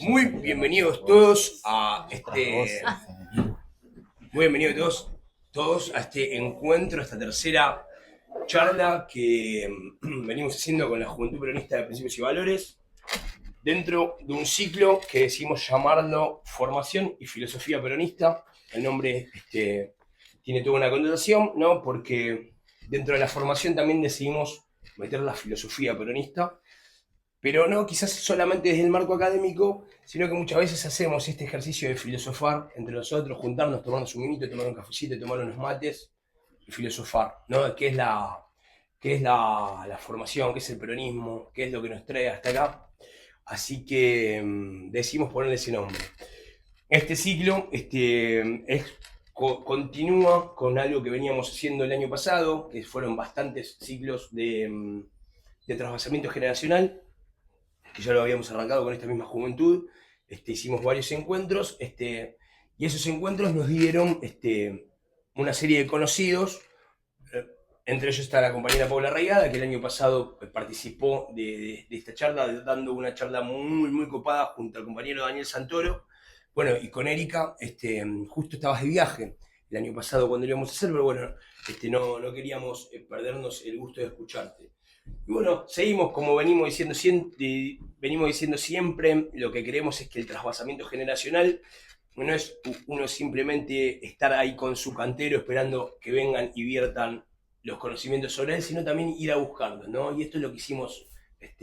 Muy bienvenidos todos a muy bienvenidos todos a este encuentro, a esta tercera charla que venimos haciendo con la Juventud Peronista de Principios y Valores, dentro de un ciclo que decidimos llamarlo Formación y Filosofía Peronista. El nombre tiene toda una connotación, ¿no? Porque dentro de la formación también decidimos meter la filosofía peronista, pero no quizás solamente desde el marco académico, sino que muchas veces hacemos este ejercicio de filosofar entre nosotros, juntarnos, tomarnos un minuto, tomar un cafecito, tomar unos mates y filosofar, ¿no? ¿Qué es la formación? ¿Qué es el peronismo? ¿Qué es lo que nos trae hasta acá? Así que decidimos ponerle ese nombre. Este ciclo continúa con algo que veníamos haciendo el año pasado, que fueron bastantes ciclos de trasvasamiento generacional, que ya lo habíamos arrancado con esta misma juventud. Hicimos varios encuentros, y esos encuentros nos dieron una serie de conocidos. Entre ellos está la compañera Paula Raigada, que el año pasado participó de esta charla, dando una charla muy, muy copada junto al compañero Daniel Santoro. Bueno, y con Erika, justo estabas de viaje el año pasado cuando lo íbamos a hacer, pero bueno, no queríamos perdernos el gusto de escucharte. Y bueno, seguimos como venimos diciendo siempre, lo que queremos es que el trasvasamiento generacional no es uno simplemente estar ahí con su cantero esperando que vengan y viertan los conocimientos sobre él, sino también ir a buscarlos, ¿no? Y esto es lo que hicimos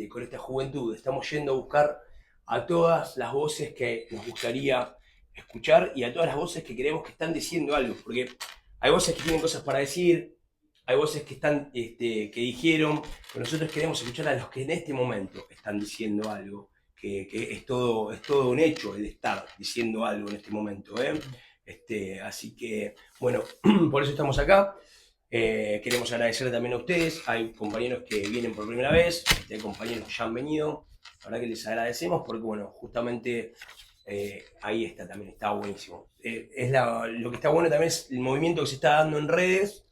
con esta juventud. Estamos yendo a buscar a todas las voces que nos gustaría escuchar y a todas las voces que creemos que están diciendo algo, porque hay voces que tienen cosas para decir, hay voces que están, que dijeron, pero nosotros queremos escuchar a los que en este momento están diciendo algo, que es todo un hecho el estar diciendo algo en este momento, ¿eh? Así que, bueno, por eso estamos acá. Queremos agradecer también a ustedes. Hay compañeros que vienen por primera vez, hay compañeros que ya han venido. La verdad que les agradecemos porque, bueno, justamente ahí está también, está buenísimo. Lo que está bueno también es el movimiento que se está dando en redes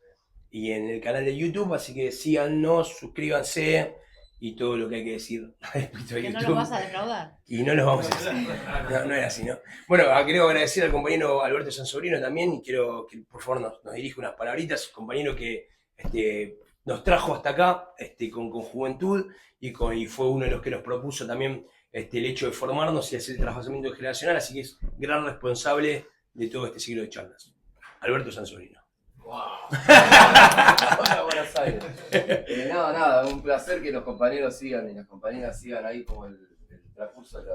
y en el canal de YouTube, así que síganos, suscríbanse y todo lo que hay que decir respecto a Que YouTube. no los vas a defraudar. Y no los vamos a hacer. No era así, ¿no? Bueno, quiero agradecer al compañero Alberto Sansobrino también y quiero que por favor nos dirija unas palabritas, compañero que nos trajo hasta acá con juventud y fue uno de los que nos propuso también el hecho de formarnos y hacer el trasvasamiento generacional, así que es gran responsable de todo este siglo de charlas. Alberto Sansobrino. Wow. Hola, Buenos Aires. Nada, un placer que los compañeros sigan y las compañeras sigan ahí como el transcurso de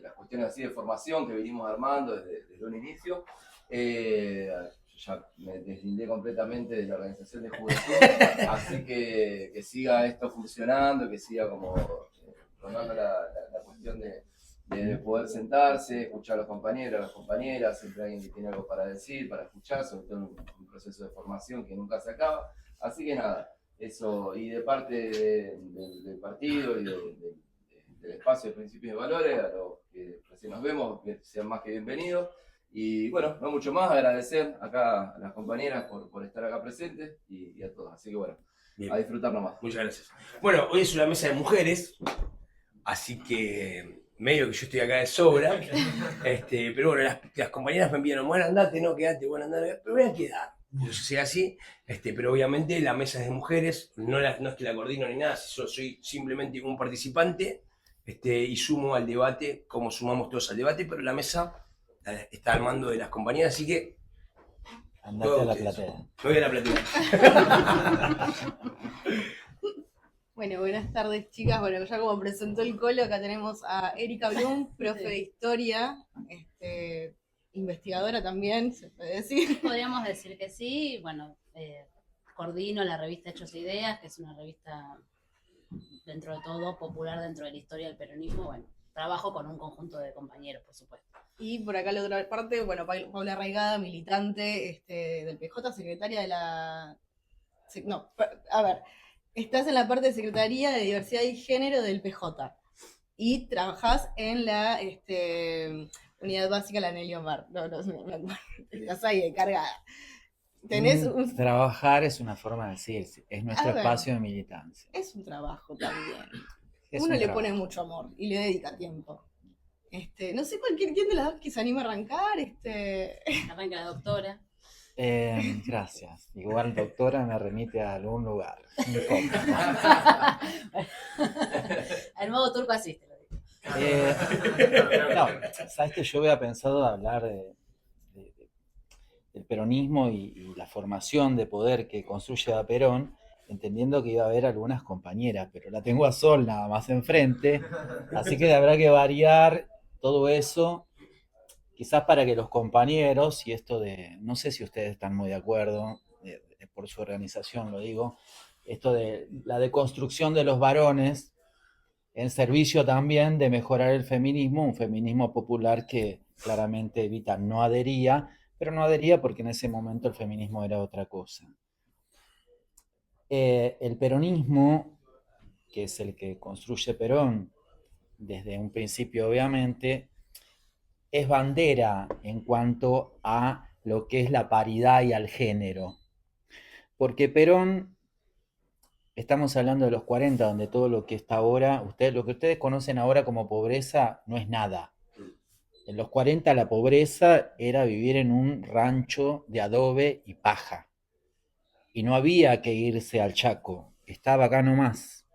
las cuestiones así de formación que venimos armando desde un inicio. Yo ya me deslindé completamente de la organización de juventud, así que siga esto funcionando, que siga como rondando la cuestión de poder sentarse, escuchar a los compañeros, a las compañeras, siempre alguien que tiene algo para decir, para escuchar, sobre todo en un proceso de formación que nunca se acaba. Así que nada, eso, y de parte del partido y del espacio de principios y valores, a los que recién nos vemos, que sean más que bienvenidos. Y bueno, no mucho más, agradecer acá a las compañeras por estar acá presentes y a todos. Así que bueno, bien, a disfrutar nomás. Muchas gracias. Bueno, hoy es una mesa de mujeres, así que medio que yo estoy acá de sobra, pero bueno, las compañeras me enviaron, bueno, andate, no, quedate, bueno, andate, pero voy a quedar. Yo soy así, pero obviamente la mesa es de mujeres, no es que la coordino ni nada, soy simplemente un participante, y sumo al debate, como sumamos todos al debate, pero la mesa está al mando de las compañeras, así que andate a la platea. Me voy a la platea. Bueno, buenas tardes, chicas. Bueno, ya como presentó el Colo, acá tenemos a Erika Blum, profe de historia, investigadora también, se puede decir. Podríamos decir que sí. Bueno, coordino la revista Hechos e Ideas, que es una revista, dentro de todo, popular dentro de la historia del peronismo. Bueno, trabajo con un conjunto de compañeros, por supuesto. Y por acá la otra parte, bueno, Paula Raigada, militante del PJ, secretaria de la... No, a ver... Estás en la parte de Secretaría de Diversidad y Género del PJ y trabajás en la unidad básica, la Nelly Omar. No me acuerdo. Estás ahí encargada. Trabajar es una forma de decir, es nuestro espacio de militancia. Es un trabajo también. Es Uno un le trabajo. pone mucho amor y le dedica tiempo. No sé quién de las dos que se anima a arrancar. Arranca la doctora. Gracias. Igual doctora me remite a algún lugar. El modo turco asiste, lo digo. No, sabes que yo había pensado hablar del peronismo y la formación de poder que construye a Perón, entendiendo que iba a haber algunas compañeras, pero la tengo a Sol nada más enfrente, así que habrá que variar todo eso, quizás para que los compañeros, y esto no sé si ustedes están muy de acuerdo, por su organización lo digo, esto de la deconstrucción de los varones, en servicio también de mejorar el feminismo, un feminismo popular que claramente Evita no adhería, pero no adhería porque en ese momento el feminismo era otra cosa. El peronismo, que es el que construye Perón desde un principio obviamente, es bandera en cuanto a lo que es la paridad y al género. Porque Perón, estamos hablando de los 40, donde todo lo que está ahora, lo que ustedes conocen ahora como pobreza, no es nada. En los 40 la pobreza era vivir en un rancho de adobe y paja. Y no había que irse al Chaco, estaba acá nomás,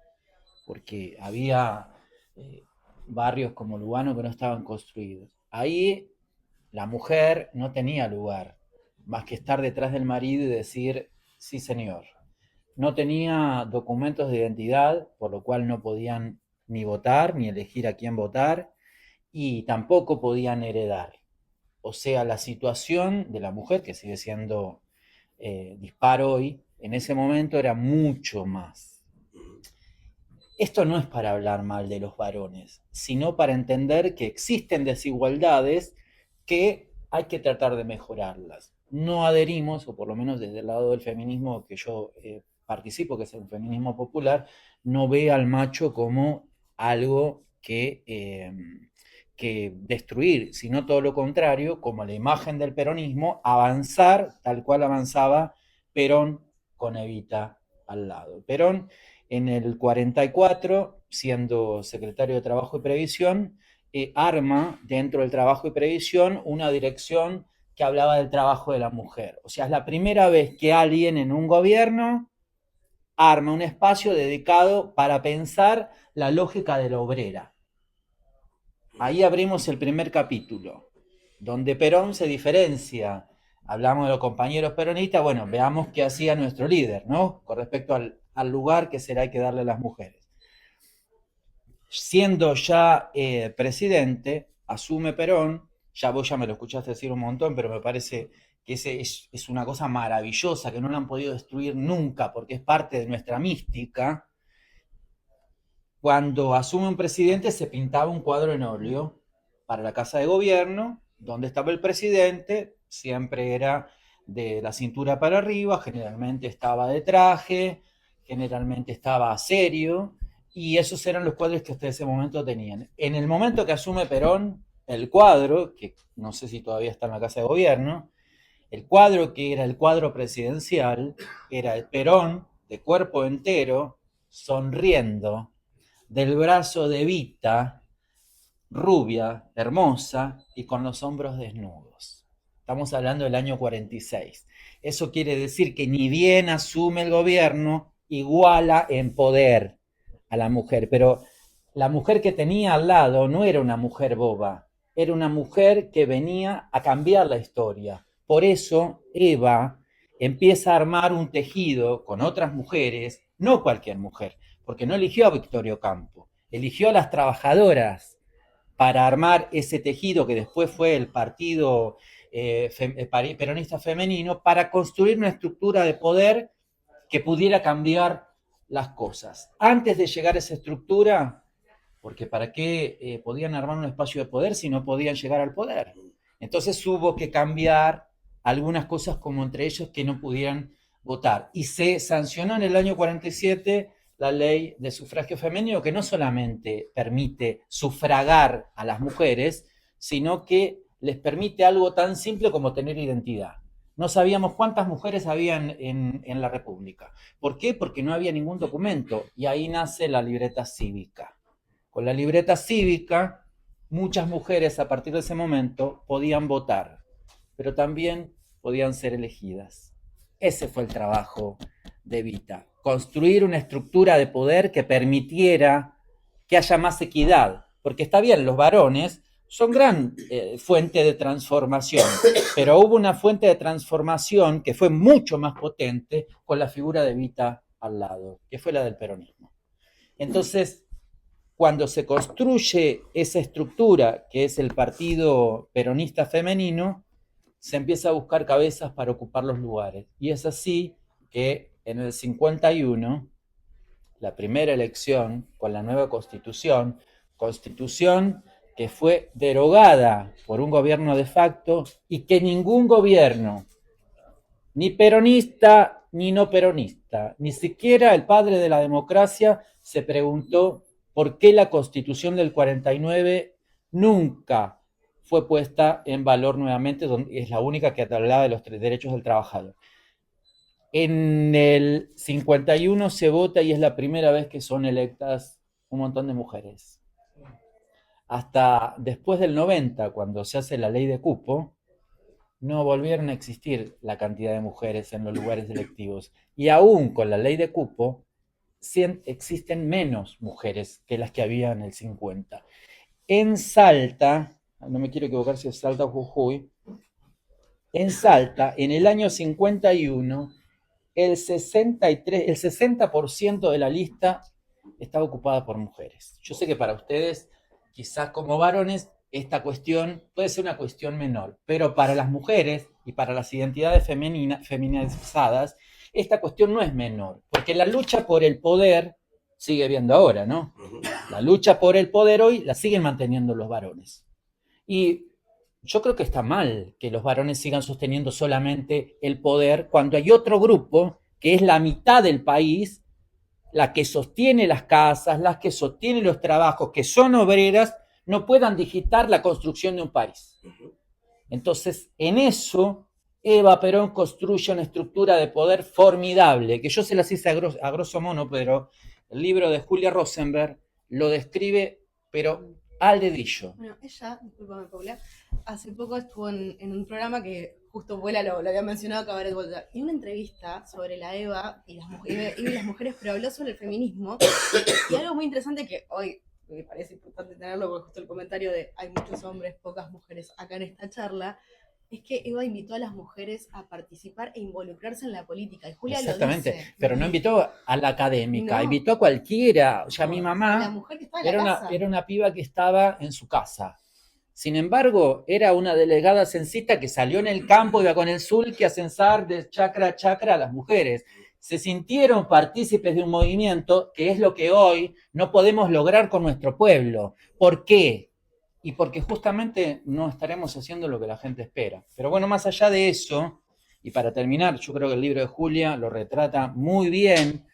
porque había barrios como Lugano que no estaban construidos. Ahí la mujer no tenía lugar, más que estar detrás del marido y decir, sí señor. No tenía documentos de identidad, por lo cual no podían ni votar, ni elegir a quién votar, y tampoco podían heredar. O sea, la situación de la mujer, que sigue siendo dispar hoy, en ese momento era mucho más. Esto no es para hablar mal de los varones, sino para entender que existen desigualdades que hay que tratar de mejorarlas. No adherimos, o por lo menos desde el lado del feminismo que yo participo, que es el feminismo popular, no ve al macho como algo que destruir, sino todo lo contrario, como la imagen del peronismo, avanzar tal cual avanzaba Perón con Evita al lado. Perón en el 44, siendo secretario de Trabajo y Previsión, arma dentro del Trabajo y Previsión una dirección que hablaba del trabajo de la mujer. O sea, es la primera vez que alguien en un gobierno arma un espacio dedicado para pensar la lógica de la obrera. Ahí abrimos el primer capítulo, donde Perón se diferencia. Hablamos de los compañeros peronistas, bueno, veamos qué hacía nuestro líder, ¿no? Con respecto al lugar que será que darle a las mujeres. Siendo ya presidente, asume Perón, vos ya me lo escuchaste decir un montón, pero me parece que es una cosa maravillosa, que no la han podido destruir nunca, porque es parte de nuestra mística. Cuando asume un presidente se pintaba un cuadro en óleo para la Casa de Gobierno, donde estaba el presidente, siempre era de la cintura para arriba, generalmente estaba de traje, generalmente estaba serio, y esos eran los cuadros que hasta ese momento tenían. En el momento que asume Perón, el cuadro, que no sé si todavía está en la Casa de Gobierno, el cuadro que era el cuadro presidencial, era el Perón de cuerpo entero, sonriendo, del brazo de Evita, rubia, hermosa y con los hombros desnudos. Estamos hablando del año 46. Eso quiere decir que ni bien asume el gobierno, iguala en poder a la mujer. Pero la mujer que tenía al lado no era una mujer boba, era una mujer que venía a cambiar la historia. Por eso Eva empieza a armar un tejido con otras mujeres, no cualquier mujer, porque no eligió a Victorio Campo, eligió a las trabajadoras para armar ese tejido que después fue el Partido Peronista Femenino, para construir una estructura de poder que pudiera cambiar las cosas. Antes de llegar a esa estructura, porque ¿para qué podían armar un espacio de poder si no podían llegar al poder? Entonces hubo que cambiar algunas cosas, como entre ellos que no pudieran votar. Y se sancionó en el año 47 la ley de sufragio femenino, que no solamente permite sufragar a las mujeres, sino que les permite algo tan simple como tener identidad. No sabíamos cuántas mujeres había en la República. ¿Por qué? Porque no había ningún documento. Y ahí nace la libreta cívica. Con la libreta cívica muchas mujeres a partir de ese momento podían votar, pero también podían ser elegidas. Ese fue el trabajo de Evita, construir una estructura de poder que permitiera que haya más equidad, porque está bien, los varones son gran fuente de transformación, pero hubo una fuente de transformación que fue mucho más potente con la figura de Evita al lado, que fue la del peronismo. Entonces, cuando se construye esa estructura, que es el Partido Peronista Femenino, se empieza a buscar cabezas para ocupar los lugares. Y es así que en el 51, la primera elección con la nueva constitución que fue derogada por un gobierno de facto y que ningún gobierno, ni peronista ni no peronista, ni siquiera el padre de la democracia, se preguntó por qué la Constitución del 49 nunca fue puesta en valor nuevamente, es la única que hablaba de los derechos del trabajador. En el 51 se vota y es la primera vez que son electas un montón de mujeres. Hasta después del 90, cuando se hace la ley de cupo, no volvieron a existir la cantidad de mujeres en los lugares electivos. Y aún con la ley de cupo, existen menos mujeres que las que había en el 50. En Salta, no me quiero equivocar si es Salta o Jujuy, en Salta, en el año 51, el 60% de la lista estaba ocupada por mujeres. Yo sé que para ustedes, quizás como varones, esta cuestión puede ser una cuestión menor, pero para las mujeres y para las identidades feminizadas, esta cuestión no es menor, porque la lucha por el poder sigue habiendo ahora, ¿no? La lucha por el poder hoy la siguen manteniendo los varones. Y yo creo que está mal que los varones sigan sosteniendo solamente el poder cuando hay otro grupo que es la mitad del país, la que sostiene las casas, las que sostiene los trabajos, que son obreras, no puedan digitar la construcción de un país. Entonces, en eso, Eva Perón construye una estructura de poder formidable, que yo se las hice a grosso modo, pero el libro de Julia Rosenberg lo describe, pero al dedillo. Bueno, ella, discúlpame Paula, hace poco estuvo en un programa que justo Vuela lo había mencionado Cabaret Voltaire, y una entrevista sobre la Eva y las mujeres, pero habló sobre el feminismo, y algo muy interesante que hoy me parece importante tenerlo, porque justo el comentario de hay muchos hombres, pocas mujeres acá en esta charla, es que Eva invitó a las mujeres a participar e involucrarse en la política. Y Julia Exactamente, lo dice. Pero no invitó a la académica, No. Invitó a cualquiera. O sea, mi La mamá mujer que estaba en la casa. era una piba que estaba en su casa. Sin embargo, era una delegada censista que salió en el campo, iba con el sulky a censar de chacra a chacra a las mujeres. Se sintieron partícipes de un movimiento que es lo que hoy no podemos lograr con nuestro pueblo. ¿Por qué? Y porque justamente no estaremos haciendo lo que la gente espera. Pero bueno, más allá de eso, y para terminar, yo creo que el libro de Julia lo retrata muy bien.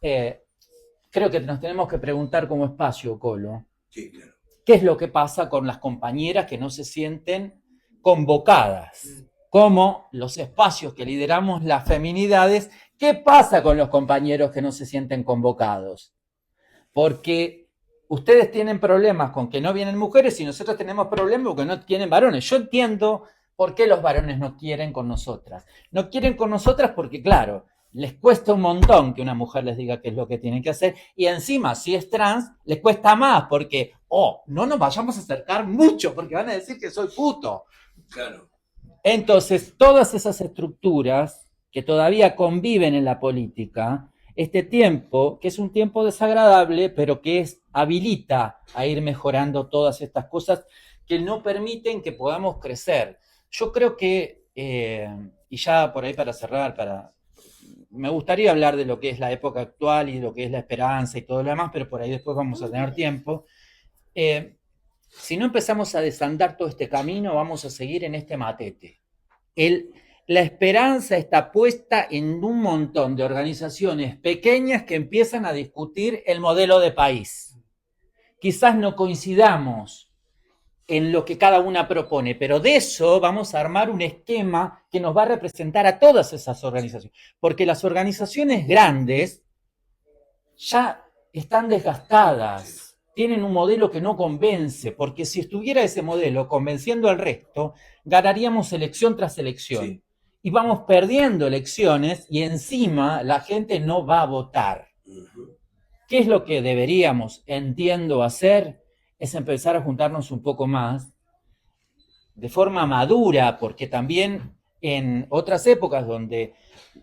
Creo que nos tenemos que preguntar como espacio, Colo, Sí, claro. ¿qué es lo que pasa con las compañeras que no se sienten convocadas? Como los espacios que lideramos las feminidades, ¿qué pasa con los compañeros que no se sienten convocados? Porque ustedes tienen problemas con que no vienen mujeres y nosotros tenemos problemas porque no tienen varones. Yo entiendo por qué los varones no quieren con nosotras. No quieren con nosotras porque, claro, les cuesta un montón que una mujer les diga qué es lo que tienen que hacer. Y encima, si es trans, les cuesta más porque, no nos vayamos a acercar mucho porque van a decir que soy puto. Claro. Entonces, todas esas estructuras que todavía conviven en la política, este tiempo, que es un tiempo desagradable, pero que habilita a ir mejorando todas estas cosas que no permiten que podamos crecer. Yo creo que, y ya por ahí para cerrar, me gustaría hablar de lo que es la época actual y lo que es la esperanza y todo lo demás, pero por ahí después vamos a tener tiempo. Si no empezamos a desandar todo este camino, vamos a seguir en este matete. La esperanza está puesta en un montón de organizaciones pequeñas que empiezan a discutir el modelo de país. Quizás no coincidamos en lo que cada una propone, pero de eso vamos a armar un esquema que nos va a representar a todas esas organizaciones, porque las organizaciones grandes ya están desgastadas, tienen un modelo que no convence, porque si estuviera ese modelo convenciendo al resto, ganaríamos elección tras elección. Sí. Y vamos perdiendo elecciones y encima la gente no va a votar. Ujú. ¿Qué es lo que deberíamos, entiendo, hacer? Es empezar a juntarnos un poco más de forma madura, porque también en otras épocas donde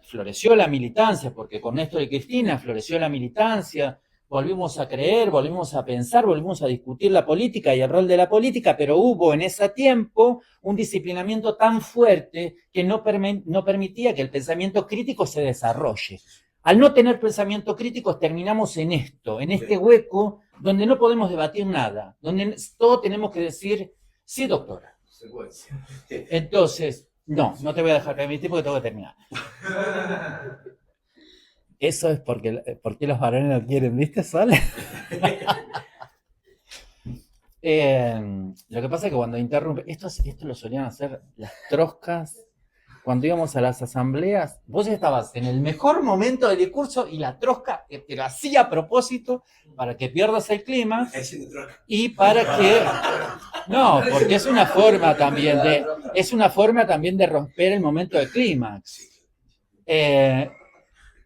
floreció la militancia, porque con Néstor y Cristina floreció la militancia, volvimos a creer, volvimos a pensar, volvimos a discutir la política y el rol de la política, pero hubo en ese tiempo un disciplinamiento tan fuerte que no permitía que el pensamiento crítico se desarrolle. Al no tener pensamiento crítico terminamos en esto, en este hueco donde no podemos debatir nada, donde todo tenemos que decir, sí, doctora. Secuencia. Entonces, no te voy a dejar permitir porque tengo que terminar. Eso es porque los varones no quieren, ¿viste, Sol? Lo que pasa es que cuando interrumpe, esto lo solían hacer las troscas, cuando íbamos a las asambleas, vos estabas en el mejor momento del discurso y la trosca te lo hacía a propósito para que pierdas el clima y para que... No, porque es una forma también de romper el momento del clímax.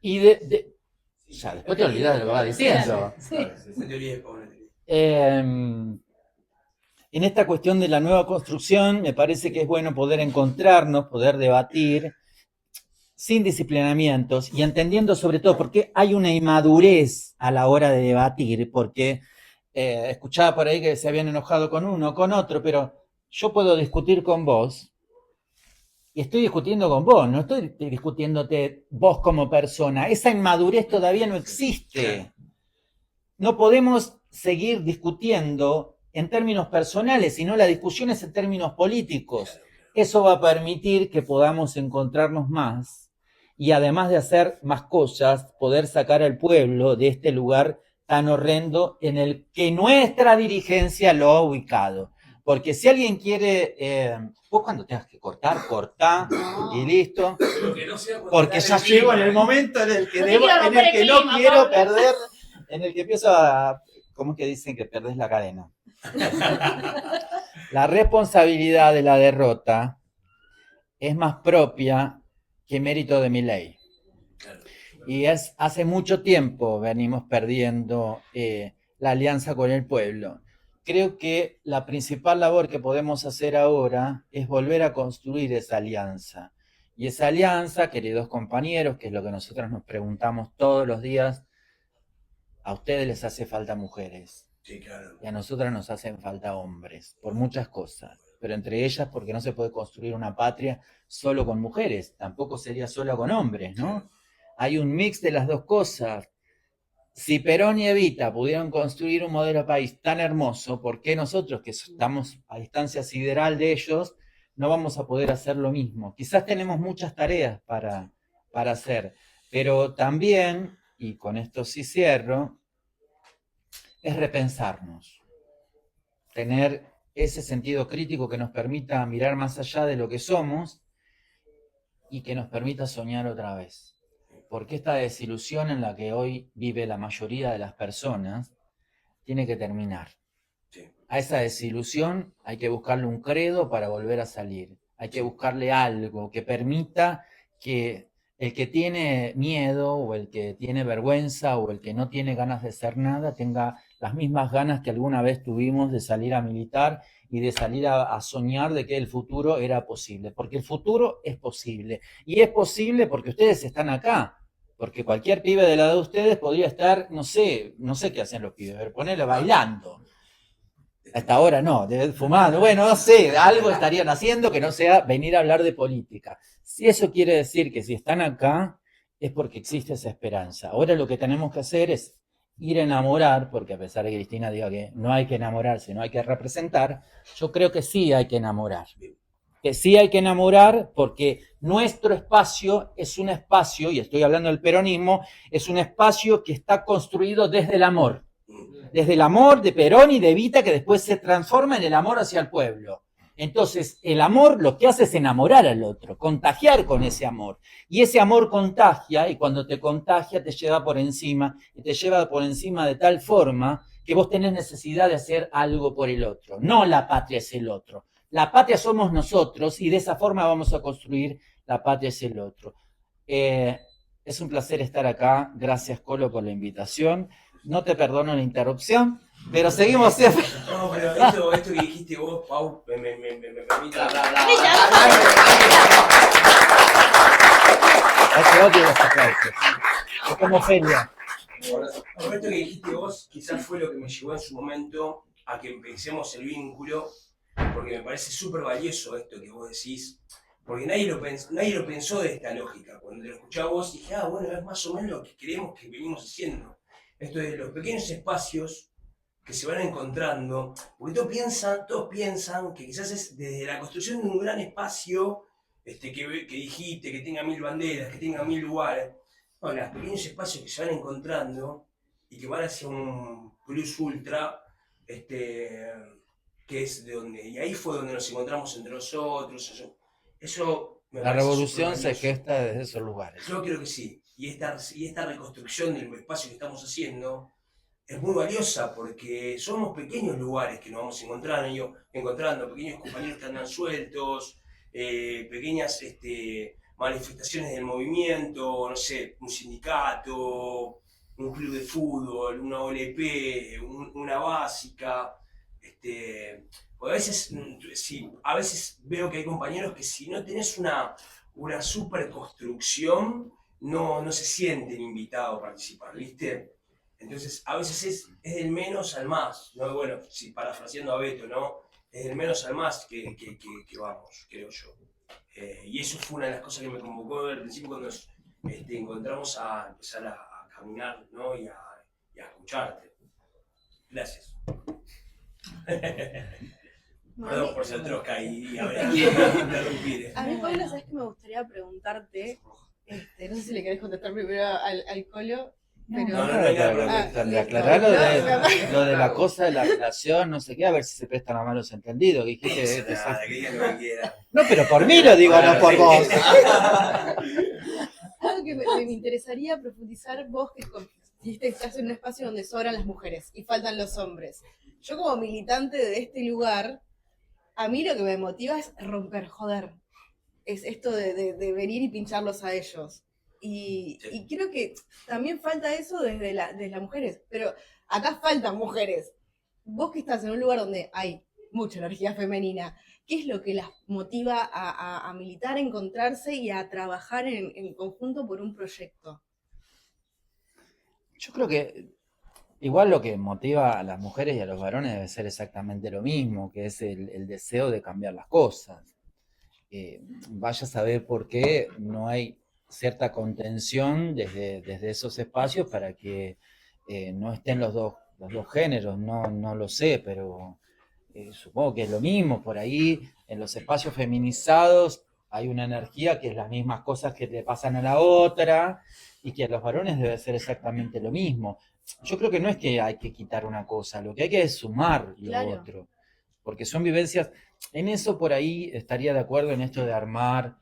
Y ya, después te olvidas de lo que vas diciendo. Sí. En esta cuestión de la nueva construcción, me parece que es bueno poder encontrarnos, poder debatir sin disciplinamientos y entendiendo sobre todo por qué hay una inmadurez a la hora de debatir, porque escuchaba por ahí que se habían enojado con uno o con otro, pero yo puedo discutir con vos y estoy discutiendo con vos, no estoy discutiéndote vos como persona. Esa inmadurez todavía no existe. No podemos seguir discutiendo en términos personales, sino la discusión es en términos políticos. Eso va a permitir que podamos encontrarnos más y además de hacer más cosas, poder sacar al pueblo de este lugar tan horrendo en el que nuestra dirigencia lo ha ubicado. Porque si alguien quiere, vos cuando tengas que cortar, cortá y listo. Porque ya llego en el momento en el que no quiero perder, en el que empiezo a, ¿cómo es que dicen que perdés la cadena? La responsabilidad de la derrota es más propia que mérito de Milei. Y hace mucho tiempo venimos perdiendo la alianza con el pueblo. Creo que la principal labor que podemos hacer ahora es volver a construir esa alianza. Y esa alianza, queridos compañeros, que es lo que nosotros nos preguntamos todos los días, a ustedes les hace falta mujeres. Sí, claro. Y a nosotras nos hacen falta hombres, por muchas cosas. Pero entre ellas porque no se puede construir una patria solo con mujeres, tampoco sería solo con hombres, ¿no? Hay un mix de las dos cosas. Si Perón y Evita pudieron construir un modelo de país tan hermoso, ¿por qué nosotros, que estamos a distancia sideral de ellos, no vamos a poder hacer lo mismo? Quizás tenemos muchas tareas para hacer, pero también, y con esto sí cierro, es repensarnos, tener ese sentido crítico que nos permita mirar más allá de lo que somos y que nos permita soñar otra vez. Porque esta desilusión en la que hoy vive la mayoría de las personas tiene que terminar. A esa desilusión hay que buscarle un credo para volver a salir. Hay que buscarle algo que permita que el que tiene miedo o el que tiene vergüenza o el que no tiene ganas de hacer nada tenga las mismas ganas que alguna vez tuvimos de salir a militar y de salir a soñar de que el futuro era posible. Porque el futuro es posible. Y es posible porque ustedes están acá. Porque cualquier pibe de la edad de ustedes podría estar, no sé qué hacen los pibes, pero ponerle bailando. Hasta ahora no, fumando, bueno, no sé, algo estarían haciendo que no sea venir a hablar de política. Si eso quiere decir que si están acá, es porque existe esa esperanza. Ahora lo que tenemos que hacer es ir a enamorar, porque a pesar de que Cristina diga que no hay que enamorarse, no hay que representar, yo creo que sí hay que enamorar. Que sí hay que enamorar porque nuestro espacio es un espacio, y estoy hablando del peronismo, es un espacio que está construido desde el amor. Desde el amor de Perón y de Evita, que después se transforma en el amor hacia el pueblo. Entonces, el amor lo que hace es enamorar al otro, contagiar con ese amor. Y ese amor contagia, y cuando te contagia te lleva por encima, y te lleva por encima de tal forma que vos tenés necesidad de hacer algo por el otro. No la patria es el otro. La patria somos nosotros y de esa forma vamos a construir la patria es el otro. Es un placer estar acá. Gracias, Colo, por la invitación. No te perdono la interrupción, pero seguimos siempre. No, pero esto que dijiste vos, Pau, me permite hablar. Hace odio los aplausos. Es como feria. Por esto que dijiste vos, quizás fue lo que me llevó en su momento a que empecemos el vínculo, porque me parece súper valioso esto que vos decís, porque nadie lo pensó de esta lógica. Cuando lo escuchaba vos dije, bueno, es más o menos lo que creemos que venimos haciendo. Esto de los pequeños espacios que se van encontrando, porque todos piensan que quizás es desde la construcción de un gran espacio, que dijiste, que tenga 1000 banderas, que tenga 1000 lugares. No, los pequeños espacios que se van encontrando y que van hacia un plus ultra, que es de donde, y ahí fue donde nos encontramos entre nosotros. Eso me La parece revolución se supervalioso. gesta desde esos lugares. Yo creo que sí. Y esta reconstrucción del espacio que estamos haciendo es muy valiosa porque somos pequeños lugares que nos vamos encontrando pequeños compañeros que andan sueltos, pequeñas manifestaciones del movimiento, no sé, un sindicato, un club de fútbol, una OLP, una básica. Porque a veces veo que hay compañeros que si no tenés una superconstrucción, no se sienten invitados a participar, ¿viste? Entonces, a veces es del menos al más, ¿no? Bueno, si parafraseando a Beto, ¿no? Es del menos al más que vamos, creo yo. Y eso fue una de las cosas que me convocó al principio cuando nos encontramos a empezar a caminar, ¿no? Y a escucharte. Gracias. Perdón por ser trosca y ahora interrumpir. A mí, Pablo, ¿sabes qué me gustaría preguntarte? No sé si le querés contestar primero al Colo, pero... Le aclarar lo de la cosa de la relación, no sé qué, a ver si se prestan a malos entendidos. Que dijiste, Que digan lo que quieran. no, pero por mí lo digo, no por vos. Algo que me interesaría profundizar, vos que dijiste que estás en un espacio donde sobran las mujeres y faltan los hombres. Yo como militante de este lugar, a mí lo que me motiva es romper, joder. Es esto de venir y pincharlos a ellos. Y creo que también falta eso desde las mujeres, pero acá faltan mujeres. Vos que estás en un lugar donde hay mucha energía femenina, ¿qué es lo que las motiva a militar, a encontrarse y a trabajar en conjunto por un proyecto? Yo creo que igual lo que motiva a las mujeres y a los varones debe ser exactamente lo mismo, que es el deseo de cambiar las cosas. Vaya a saber por qué no hay cierta contención desde esos espacios para que no estén los dos géneros, no lo sé, pero supongo que es lo mismo. Por ahí en los espacios feminizados hay una energía que es las mismas cosas que le pasan a la otra y que a los varones debe ser exactamente lo mismo. Yo creo que no es que hay que quitar una cosa, lo que hay que es sumar lo otro, porque son vivencias. En eso por ahí estaría de acuerdo en esto de armar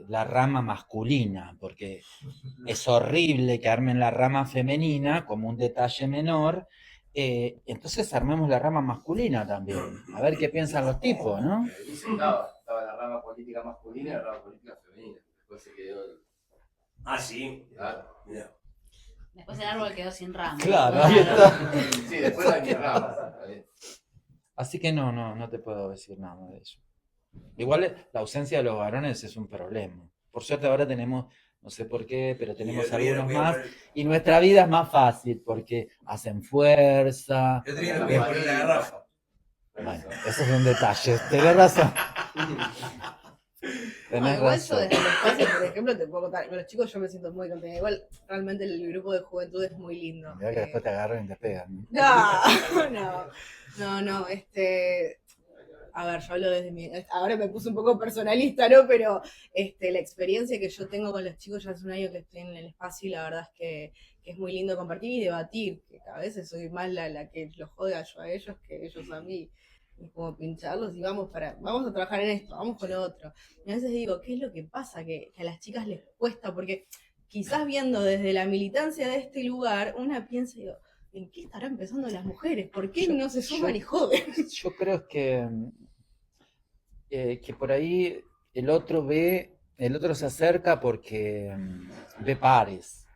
la rama masculina, porque es horrible que armen la rama femenina como un detalle menor, entonces armemos la rama masculina también, a ver qué piensan los tipos, ¿no? Estaba la rama política masculina y la rama política femenina, después se quedó Sí. Claro. Mirá. Después el árbol quedó sin ramas. Claro, ahí está. Sí, después hay ramas. Así que no te puedo decir nada de eso. Igual la ausencia de los varones es un problema. Por suerte ahora tenemos, no sé por qué, pero tenemos algunos más. Y nuestra vida es más fácil porque hacen fuerza. Yo tenía que poner la garrafa. Bueno, eso es un detalle. Tenés razón. Tenés Igual razón. yo desde el espacio, por ejemplo, te puedo contar, con los chicos yo me siento muy contenida. Igual realmente el grupo de juventud es muy lindo. Mirá que después te agarran y te pegan. No. A ver, yo hablo desde mi... Ahora me puse un poco personalista, ¿no? Pero la experiencia que yo tengo con los chicos, ya hace un año que estoy en el espacio y la verdad es que es muy lindo compartir y debatir, que a veces soy más la que los joda yo a ellos que ellos a mí. Y como pincharlos y vamos a trabajar en esto, vamos con lo otro. Y a veces digo, ¿qué es lo que pasa? Que a las chicas les cuesta, porque quizás viendo desde la militancia de este lugar, una piensa y digo, ¿en qué estarán pensando las mujeres? ¿Por qué no se suman y joden? Yo creo que por ahí el otro se acerca porque ve pares.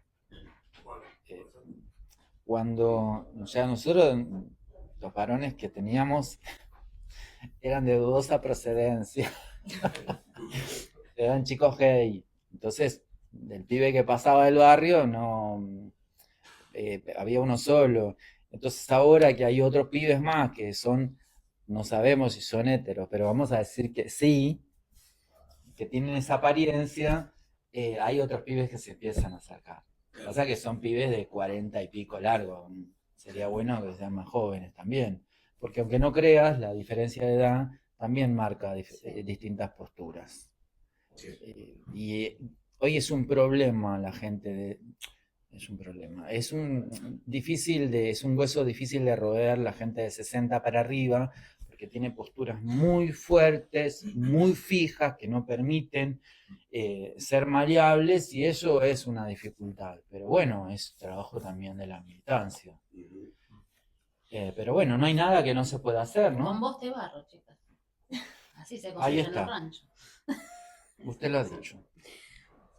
Cuando, o sea, nosotros, los varones que teníamos, eran de dudosa procedencia. Eran chicos gay. Entonces, del pibe que pasaba del barrio, no había uno solo. Entonces, ahora que hay otros pibes más que son, no sabemos si son héteros, pero vamos a decir que sí, que tienen esa apariencia, hay otros pibes que se empiezan a acercar. Pasa que son pibes de 40 y pico largos. Sería bueno que sean más jóvenes también. Porque aunque no creas, la diferencia de edad también marca distintas posturas. Y hoy es un problema la gente es un problema. Es un hueso difícil de roer la gente de 60 para arriba, porque tiene posturas muy fuertes, muy fijas, que no permiten ser maleables, y eso es una dificultad. Pero bueno, es trabajo también de la militancia. Pero bueno, no hay nada que no se pueda hacer, Con ¿no? vos te barro, chicas. Así se Ahí construyen está. los ranchos. Usted lo ha dicho.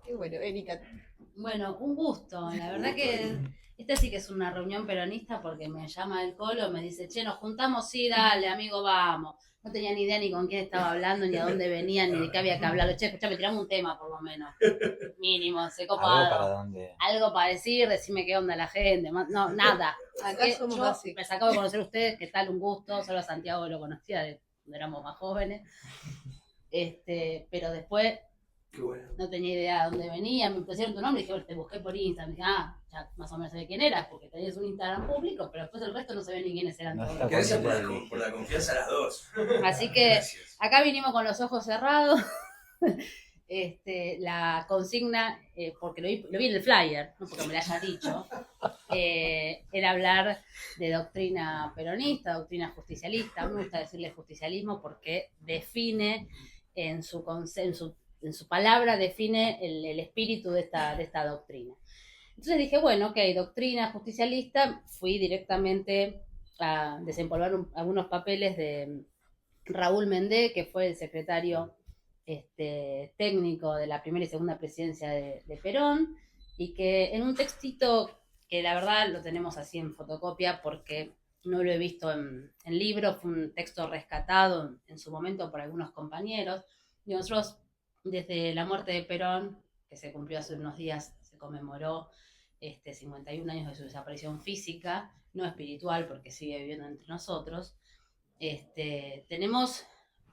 Qué bueno, Erika. Bueno, un gusto. La verdad que esta sí que es una reunión peronista porque me llama el Colo, me dice, che, nos juntamos, sí, dale, amigo, vamos. No tenía ni idea ni con quién estaba hablando, ni a dónde venían, ni de qué había que hablar. Che, escuchame, tirame un tema por lo menos. Mínimo, sé ¿Algo para copado. dónde? Algo para decir, decime qué onda la gente. No, nada. Acá Que somos yo así. les acabo de conocer a ustedes, que tal, un gusto. Solo a Santiago lo conocía de cuando éramos más jóvenes. Pero después Qué bueno. no tenía idea de dónde venía, me pusieron tu nombre y dije, bueno, te busqué por Instagram. Dije, ya más o menos sabía quién eras, porque tenías un Instagram público, pero después el resto no sabía ni quiénes eran No todos. está Gracias bueno. por la confianza a las dos. Así que Gracias. acá vinimos con los ojos cerrados. La consigna, porque lo vi en el flyer, no porque me lo haya dicho, era hablar de doctrina peronista, doctrina justicialista. Me gusta decirle justicialismo porque define en su palabra, define el espíritu de esta doctrina. Entonces dije, bueno, ok, doctrina justicialista, fui directamente a desempolvar algunos papeles de Raúl Mendé, que fue el secretario técnico de la primera y segunda presidencia de Perón, y que en un textito que la verdad lo tenemos así en fotocopia porque no lo he visto en libro, fue un texto rescatado en su momento por algunos compañeros, y nosotros desde la muerte de Perón, que se cumplió hace unos días, se conmemoró 51 años de su desaparición física, no espiritual porque sigue viviendo entre nosotros,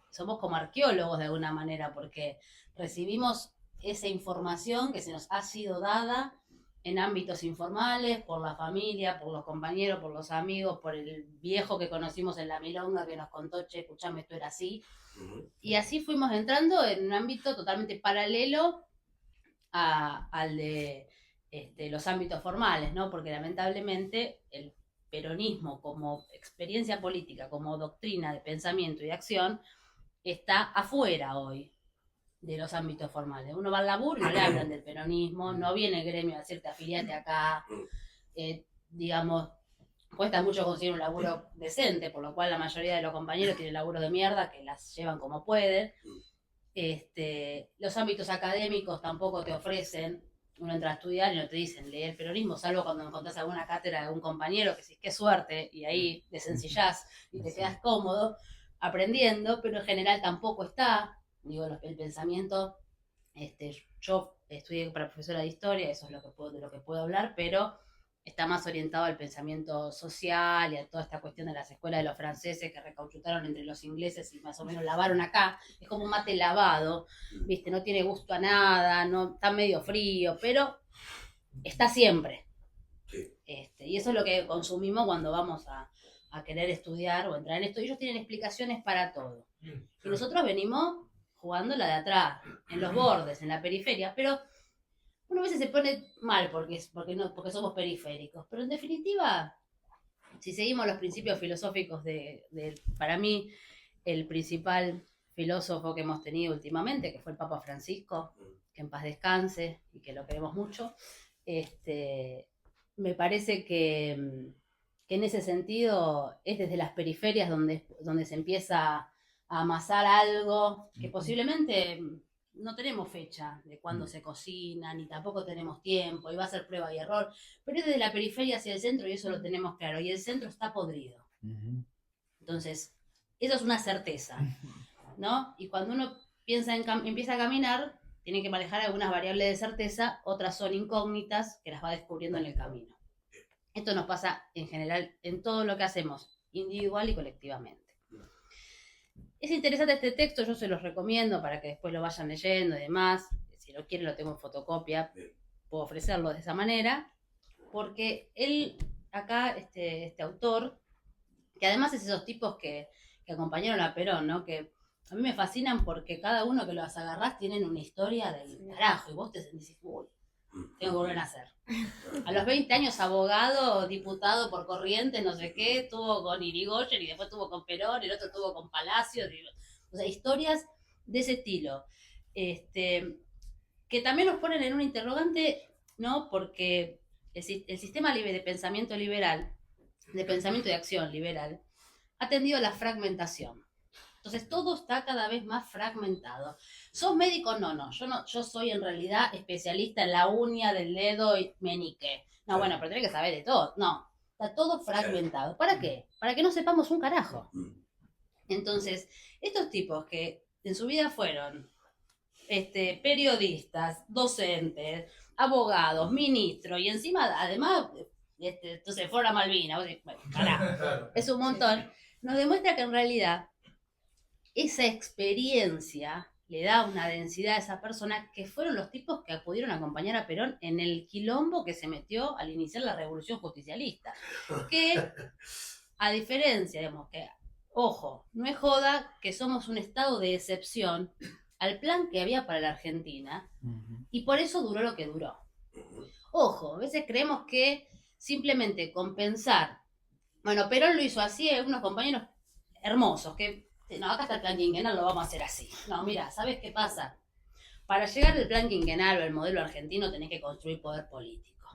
somos como arqueólogos de alguna manera, porque recibimos esa información que se nos ha sido dada en ámbitos informales, por la familia, por los compañeros, por los amigos, por el viejo que conocimos en la milonga que nos contó, che, escuchame, esto era así. Y así fuimos entrando en un ámbito totalmente paralelo al de los ámbitos formales, ¿no? Porque lamentablemente el peronismo como experiencia política, como doctrina de pensamiento y de acción, está afuera hoy de los ámbitos formales. Uno va al laburo y no le hablan del peronismo, no viene el gremio a decirte afiliate acá, digamos, cuesta mucho conseguir un laburo decente, por lo cual la mayoría de los compañeros tienen laburos de mierda que las llevan como pueden. Los ámbitos académicos tampoco te ofrecen, uno entra a estudiar y no te dicen leer el peronismo, salvo cuando encontrás alguna cátedra de algún compañero que decís, qué suerte, y ahí desencillás y te quedas cómodo aprendiendo, pero en general tampoco está, digo, el pensamiento, yo estudié para profesora de historia, eso es de lo que puedo hablar, pero está más orientado al pensamiento social y a toda esta cuestión de las escuelas de los franceses que recauchutaron entre los ingleses y más o menos lavaron acá, es como un mate lavado, viste, no tiene gusto a nada, no, está medio frío, pero está siempre. Y eso es lo que consumimos cuando vamos a querer estudiar o entrar en esto. Ellos tienen explicaciones para todo. Y nosotros venimos jugando la de atrás, en los bordes, en la periferia, pero uno a veces se pone mal porque somos periféricos. Pero en definitiva, si seguimos los principios filosóficos para mí, el principal filósofo que hemos tenido últimamente, que fue el Papa Francisco, que en paz descanse y que lo queremos mucho, me parece que que en ese sentido es desde las periferias donde se empieza a amasar algo que posiblemente no tenemos fecha de cuándo se cocina, ni tampoco tenemos tiempo, y va a ser prueba y error, pero es desde la periferia hacia el centro y eso lo tenemos claro, y el centro está podrido. Entonces, eso es una certeza, ¿no? Y cuando uno empieza a caminar, tiene que manejar algunas variables de certeza, otras son incógnitas que las va descubriendo en el camino. Esto nos pasa en general en todo lo que hacemos, individual y colectivamente. Es interesante este texto, yo se los recomiendo para que después lo vayan leyendo y demás. Si lo quieren lo tengo en fotocopia, puedo ofrecerlo de esa manera, porque él, acá, este autor, que además es esos tipos que acompañaron a Perón, ¿no? Que a mí me fascinan porque cada uno que los agarrás tienen una historia del carajo y vos te sentís, uy, tengo que volver a nacer. A los 20 años abogado, diputado por Corrientes, no sé qué, estuvo con Irigoyen y después estuvo con Perón, el otro estuvo con Palacios, o sea, historias de ese estilo. Que también nos ponen en un interrogante, ¿no? Porque el sistema de pensamiento liberal, de pensamiento y acción liberal, ha tendido a la fragmentación. Entonces todo está cada vez más fragmentado. ¿Sos médico? No. Yo soy en realidad especialista en la uña del dedo y meñique. No, bueno, pero tenés que saber de todo. No, está todo fragmentado. ¿Para qué? Para que no sepamos un carajo. Entonces, estos tipos que en su vida fueron periodistas, docentes, abogados, ministros, y encima, además, entonces fueron a Malvinas. Bueno, carajo, es un montón. Nos demuestra que en realidad esa experiencia le da una densidad a esa persona, que fueron los tipos que pudieron acompañar a Perón en el quilombo que se metió al iniciar la revolución justicialista. Que, a diferencia, digamos, que, ojo, no es joda que somos un estado de excepción al plan que había para la Argentina, y por eso duró lo que duró. Ojo, a veces creemos que simplemente compensar, bueno, Perón lo hizo así, unos compañeros hermosos, que no, acá está el plan quinquenal, lo vamos a hacer así. No, mira, ¿sabes qué pasa? Para llegar al plan quinquenal o al modelo argentino tenés que construir poder político.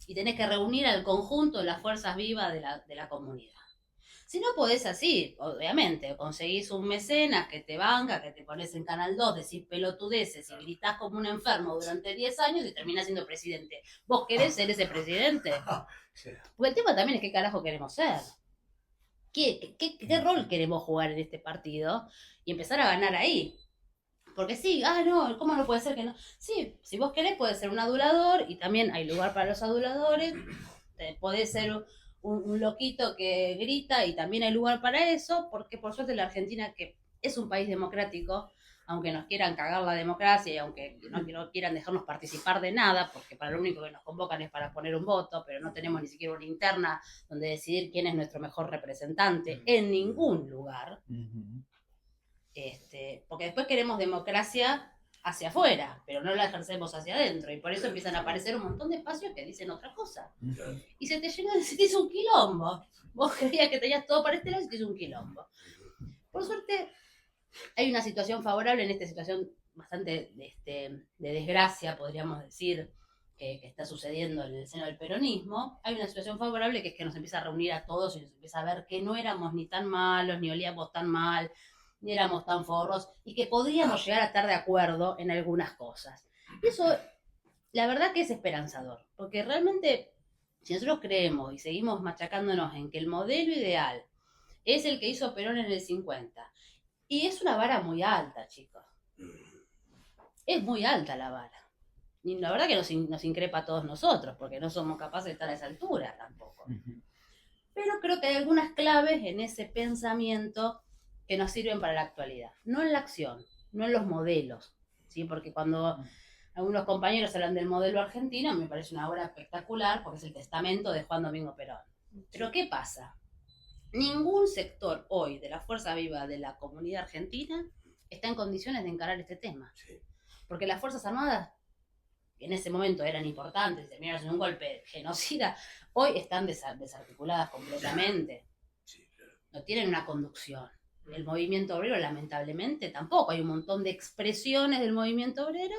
Y tenés que reunir al conjunto de las fuerzas vivas de la comunidad. Si no podés así, obviamente, conseguís un mecenas que te banca, que te pones en Canal 2, decís pelotudeces y gritás como un enfermo durante 10 años y terminás siendo presidente. ¿Vos querés ser ese presidente? Porque el tema también es qué carajo queremos ser. ¿Qué rol queremos jugar en este partido? Y empezar a ganar ahí. Porque sí, no, ¿cómo no puede ser que no? Sí, si vos querés, puedes ser un adulador, y también hay lugar para los aduladores. Podés ser un loquito que grita, y también hay lugar para eso, porque por suerte la Argentina, que es un país democrático, aunque nos quieran cagar la democracia y aunque no quieran dejarnos participar de nada, porque para lo único que nos convocan es para poner un voto, pero no tenemos ni siquiera una interna donde decidir quién es nuestro mejor representante en ningún lugar. Porque después queremos democracia hacia afuera, pero no la ejercemos hacia adentro, y por eso empiezan a aparecer un montón de espacios que dicen otra cosa. Y se te hizo un quilombo. Vos creías que tenías todo para este lado y se te hizo un quilombo. Por suerte, hay una situación favorable en esta situación bastante de desgracia, podríamos decir, que está sucediendo en el seno del peronismo. Hay una situación favorable, que es que nos empieza a reunir a todos y nos empieza a ver que no éramos ni tan malos, ni olíamos tan mal, ni éramos tan forros, y que podríamos llegar a estar de acuerdo en algunas cosas. Y eso, la verdad que es esperanzador, porque realmente, si nosotros creemos y seguimos machacándonos en que el modelo ideal es el que hizo Perón en el 50, y es una vara muy alta, chicos. Es muy alta la vara. Y la verdad que nos increpa a todos nosotros, porque no somos capaces de estar a esa altura tampoco. Pero creo que hay algunas claves en ese pensamiento que nos sirven para la actualidad. No en la acción, no en los modelos, ¿sí? Porque cuando algunos compañeros hablan del modelo argentino, me parece una obra espectacular, porque es el testamento de Juan Domingo Perón. Pero ¿qué pasa? Ningún sector hoy de la fuerza viva de la comunidad argentina está en condiciones de encarar este tema. Porque las Fuerzas Armadas, que en ese momento eran importantes, terminaron en un golpe genocida, hoy están desarticuladas completamente. No tienen una conducción. El movimiento obrero, lamentablemente, tampoco. Hay un montón de expresiones del movimiento obrero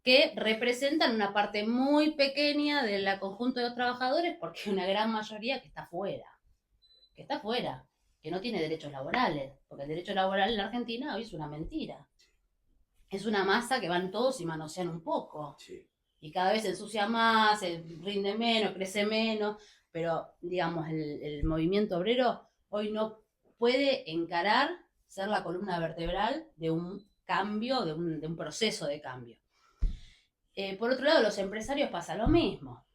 que representan una parte muy pequeña del conjunto de los trabajadores, porque hay una gran mayoría que está fuera, que no tiene derechos laborales, porque el derecho laboral en la Argentina hoy es una mentira. Es una masa que van todos y manosean un poco. Sí. Y cada vez se ensucia más, se rinde menos, crece menos, pero digamos, el movimiento obrero hoy no puede encarar ser la columna vertebral de un cambio, de un proceso de cambio. Por otro lado, los empresarios pasa lo mismo.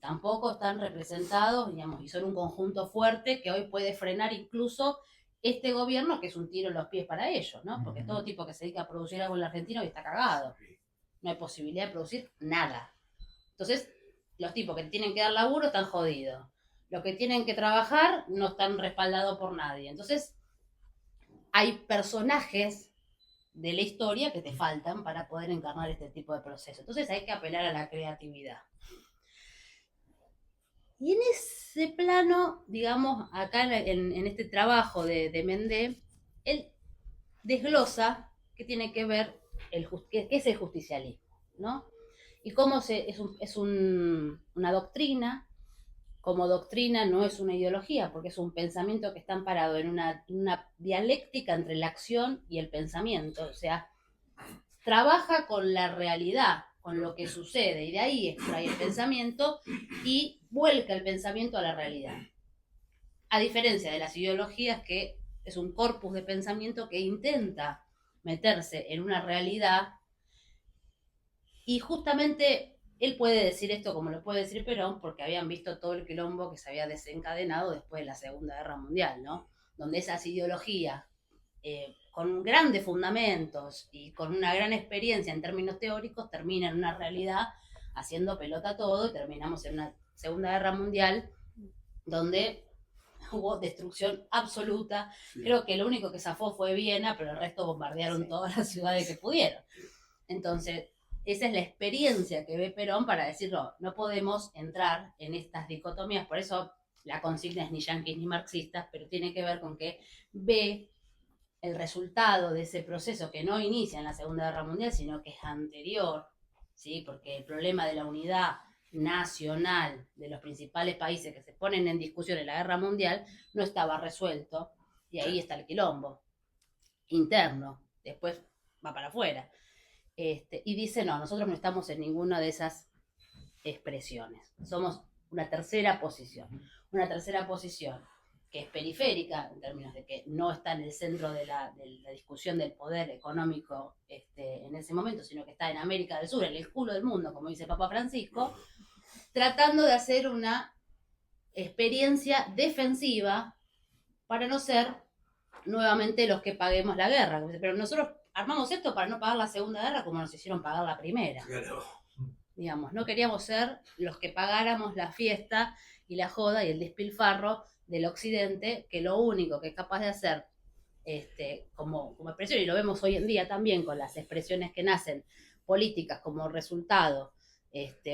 Tampoco están representados, digamos, y son un conjunto fuerte que hoy puede frenar incluso este gobierno, que es un tiro en los pies para ellos, ¿no? Porque todo tipo que se dedica a producir algo en la Argentina hoy está cagado. No hay posibilidad de producir nada. Entonces, los tipos que tienen que dar laburo están jodidos. Los que tienen que trabajar no están respaldados por nadie. Entonces, hay personajes de la historia que te faltan para poder encarnar este tipo de proceso. Entonces hay que apelar a la creatividad. Y en ese plano, digamos, acá en este trabajo de Mendé, él desglosa qué tiene que ver, qué es el justicialismo, ¿no? Y cómo es una doctrina. Como doctrina no es una ideología, porque es un pensamiento que está amparado en una dialéctica entre la acción y el pensamiento. O sea, trabaja con la realidad, con lo que sucede, y de ahí extrae el pensamiento y vuelca el pensamiento a la realidad. A diferencia de las ideologías, que es un corpus de pensamiento que intenta meterse en una realidad, y justamente él puede decir esto como lo puede decir Perón, porque habían visto todo el quilombo que se había desencadenado después de la Segunda Guerra Mundial, ¿no? Donde esas ideologías, con grandes fundamentos y con una gran experiencia en términos teóricos, terminan en una realidad haciendo pelota todo, y terminamos en una Segunda Guerra Mundial donde hubo destrucción absoluta. Sí. Creo que lo único que zafó fue Viena, pero el resto bombardearon todas las ciudades que pudieron. Entonces, esa es la experiencia que ve Perón para decirlo, no podemos entrar en estas dicotomías, por eso la consigna es ni yanquis ni marxistas, pero tiene que ver con que ve el resultado de ese proceso que no inicia en la Segunda Guerra Mundial, sino que es anterior, ¿sí? Porque el problema de la unidad nacional de los principales países que se ponen en discusión en la Guerra Mundial no estaba resuelto, y ahí está el quilombo interno, después va para afuera. Y dice, no, nosotros no estamos en ninguna de esas expresiones. Somos una tercera posición que es periférica, en términos de que no está en el centro de la discusión del poder económico en ese momento, sino que está en América del Sur, en el culo del mundo, como dice Papa Francisco, tratando de hacer una experiencia defensiva para no ser nuevamente los que paguemos la guerra. Pero nosotros armamos esto para no pagar la Segunda Guerra como nos hicieron pagar la primera. Claro. Digamos, no queríamos ser los que pagáramos la fiesta y la joda y el despilfarro del occidente, que lo único que es capaz de hacer como expresión, y lo vemos hoy en día también con las expresiones que nacen políticas como resultado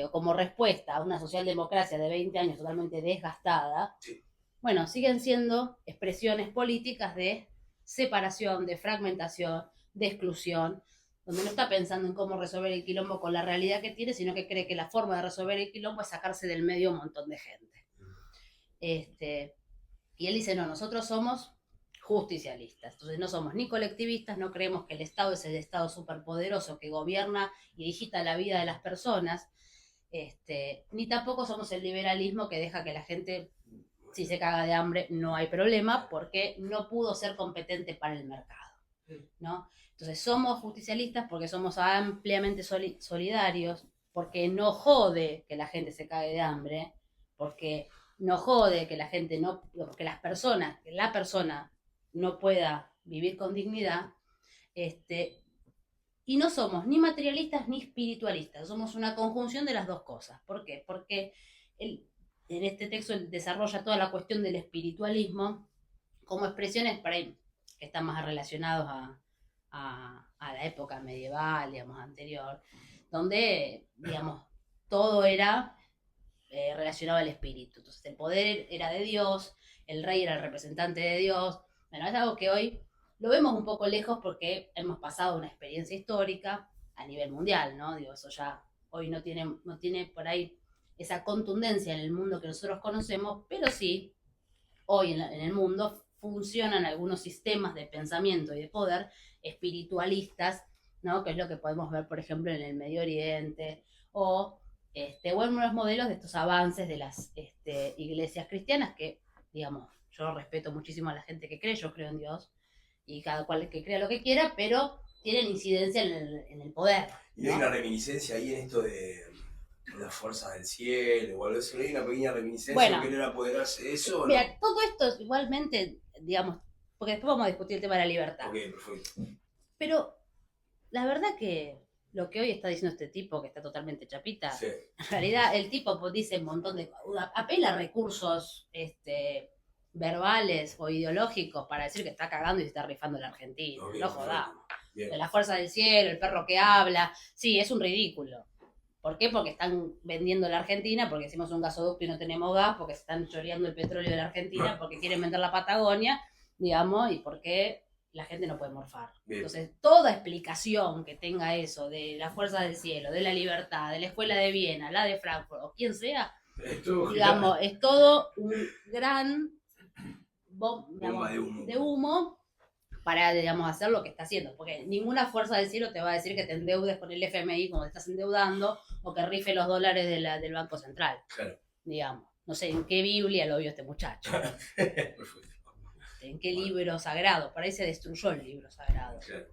o como respuesta a una socialdemocracia de 20 años totalmente desgastada, sí. Bueno, siguen siendo expresiones políticas de separación, de fragmentación, de exclusión, donde no está pensando en cómo resolver el quilombo con la realidad que tiene, sino que cree que la forma de resolver el quilombo es sacarse del medio un montón de gente. Y él dice, no, nosotros somos justicialistas, entonces no somos ni colectivistas, no creemos que el Estado es el Estado superpoderoso que gobierna y digita la vida de las personas, ni tampoco somos el liberalismo que deja que la gente, si se caga de hambre, no hay problema, porque no pudo ser competente para el mercado, ¿no? Entonces somos justicialistas porque somos ampliamente solidarios, porque no jode que la gente se cague de hambre, porque no jode que la gente no, porque la persona no pueda vivir con dignidad, y no somos ni materialistas ni espiritualistas, somos una conjunción de las dos cosas. ¿Por qué? Porque en este texto él desarrolla toda la cuestión del espiritualismo como expresiones para él que están más relacionados a la época medieval, digamos, anterior, donde, digamos, todo era relacionado al espíritu. Entonces el poder era de Dios, el rey era el representante de Dios. Bueno, es algo que hoy lo vemos un poco lejos porque hemos pasado una experiencia histórica a nivel mundial, ¿no? Digo, eso ya hoy no tiene por ahí esa contundencia en el mundo que nosotros conocemos, pero sí, hoy en el mundo funcionan algunos sistemas de pensamiento y de poder espiritualistas, ¿no? Que es lo que podemos ver, por ejemplo, en el Medio Oriente, o en los modelos de estos avances de las iglesias cristianas, que, digamos, yo respeto muchísimo a la gente que cree, yo creo en Dios, y cada cual que crea lo que quiera, pero tienen incidencia en el poder, Y hay ¿no? una reminiscencia ahí en esto de las fuerzas del cielo, o algo así, hay una pequeña reminiscencia, Bueno. querer apoderarse de eso, ¿o no? Mira, todo esto igualmente, digamos, porque después vamos a discutir el tema de la libertad. Ok, perfecto. Pero la verdad que lo que hoy está diciendo este tipo, que está totalmente chapita, Sí. en realidad el tipo pues, dice un montón de... apela a recursos verbales o ideológicos para decir que está cagando y se está rifando el argentino. Ok, No perfecto. jodamos. Bien. De la fuerza del cielo, el perro que habla. Sí, es un ridículo. ¿Por qué? Porque están vendiendo la Argentina, porque hicimos un gasoducto y no tenemos gas, porque se están choreando el petróleo de la Argentina, porque quieren vender la Patagonia, digamos, y porque la gente no puede morfar. Bien. Entonces, toda explicación que tenga eso de la fuerza del cielo, de la libertad, de la escuela de Viena, la de Frankfurt, o quien sea, Esto, digamos, es todo un gran bomba de humo. de humo para, digamos, hacer lo que está haciendo. Porque ninguna fuerza del cielo te va a decir que te endeudes con el FMI como te estás endeudando o que rife los dólares del Banco Central. Claro. Digamos. No sé en qué Biblia lo vio este muchacho. Perfecto. En qué libro sagrado. Por ahí se destruyó el libro sagrado. Claro.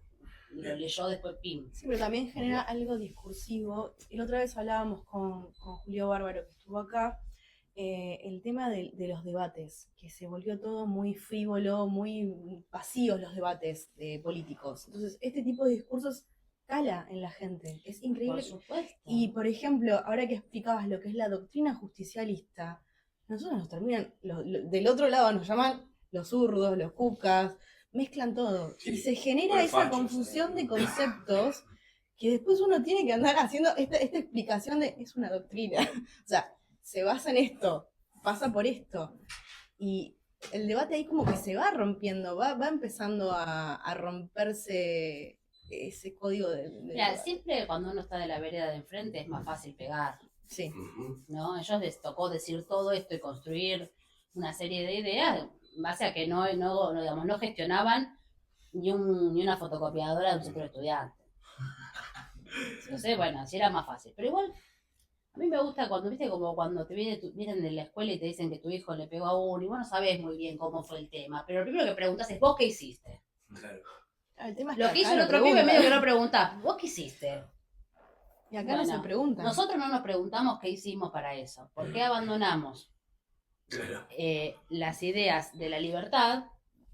Y lo leyó después Pim. Sí, pero también genera algo discursivo. Y la otra vez hablábamos con Julio Bárbaro, que estuvo acá, el tema de los debates, que se volvió todo muy frívolo, muy vacíos los debates políticos. Entonces, este tipo de discursos cala en la gente. Es increíble. Por supuesto. Y, por ejemplo, ahora que explicabas lo que es la doctrina justicialista, nosotros nos terminan, del otro lado nos llaman los zurdos, los cucas, mezclan todo. Sí, Y se o genera los esa fachos, confusión de conceptos que después uno tiene que andar haciendo esta explicación de, es una doctrina. O sea, se basa en esto, pasa por esto. Y el debate ahí como que se va rompiendo, va empezando a romperse ese código de Mira, debate. siempre cuando uno está de la vereda de enfrente es más fácil pegar. Sí. Ujú. ¿No? A ellos les tocó decir todo esto y construir una serie de ideas en base a que digamos, no gestionaban ni una fotocopiadora de un centro de estudiantes. Entonces, bueno, así era más fácil. Pero igual, a mí me gusta cuando, viste, como cuando te vienen de la escuela y te dicen que tu hijo le pegó a uno y vos no sabés muy bien cómo fue el tema. Pero lo primero que preguntás es, ¿vos qué hiciste? Claro. El tema es Lo que hizo acá el no otro pibe preguntan. medio que no preguntás, ¿vos qué hiciste? Y acá no Bueno, se pregunta. Nosotros no nos preguntamos qué hicimos para eso. ¿Por qué abandonamos Claro. las ideas de la libertad?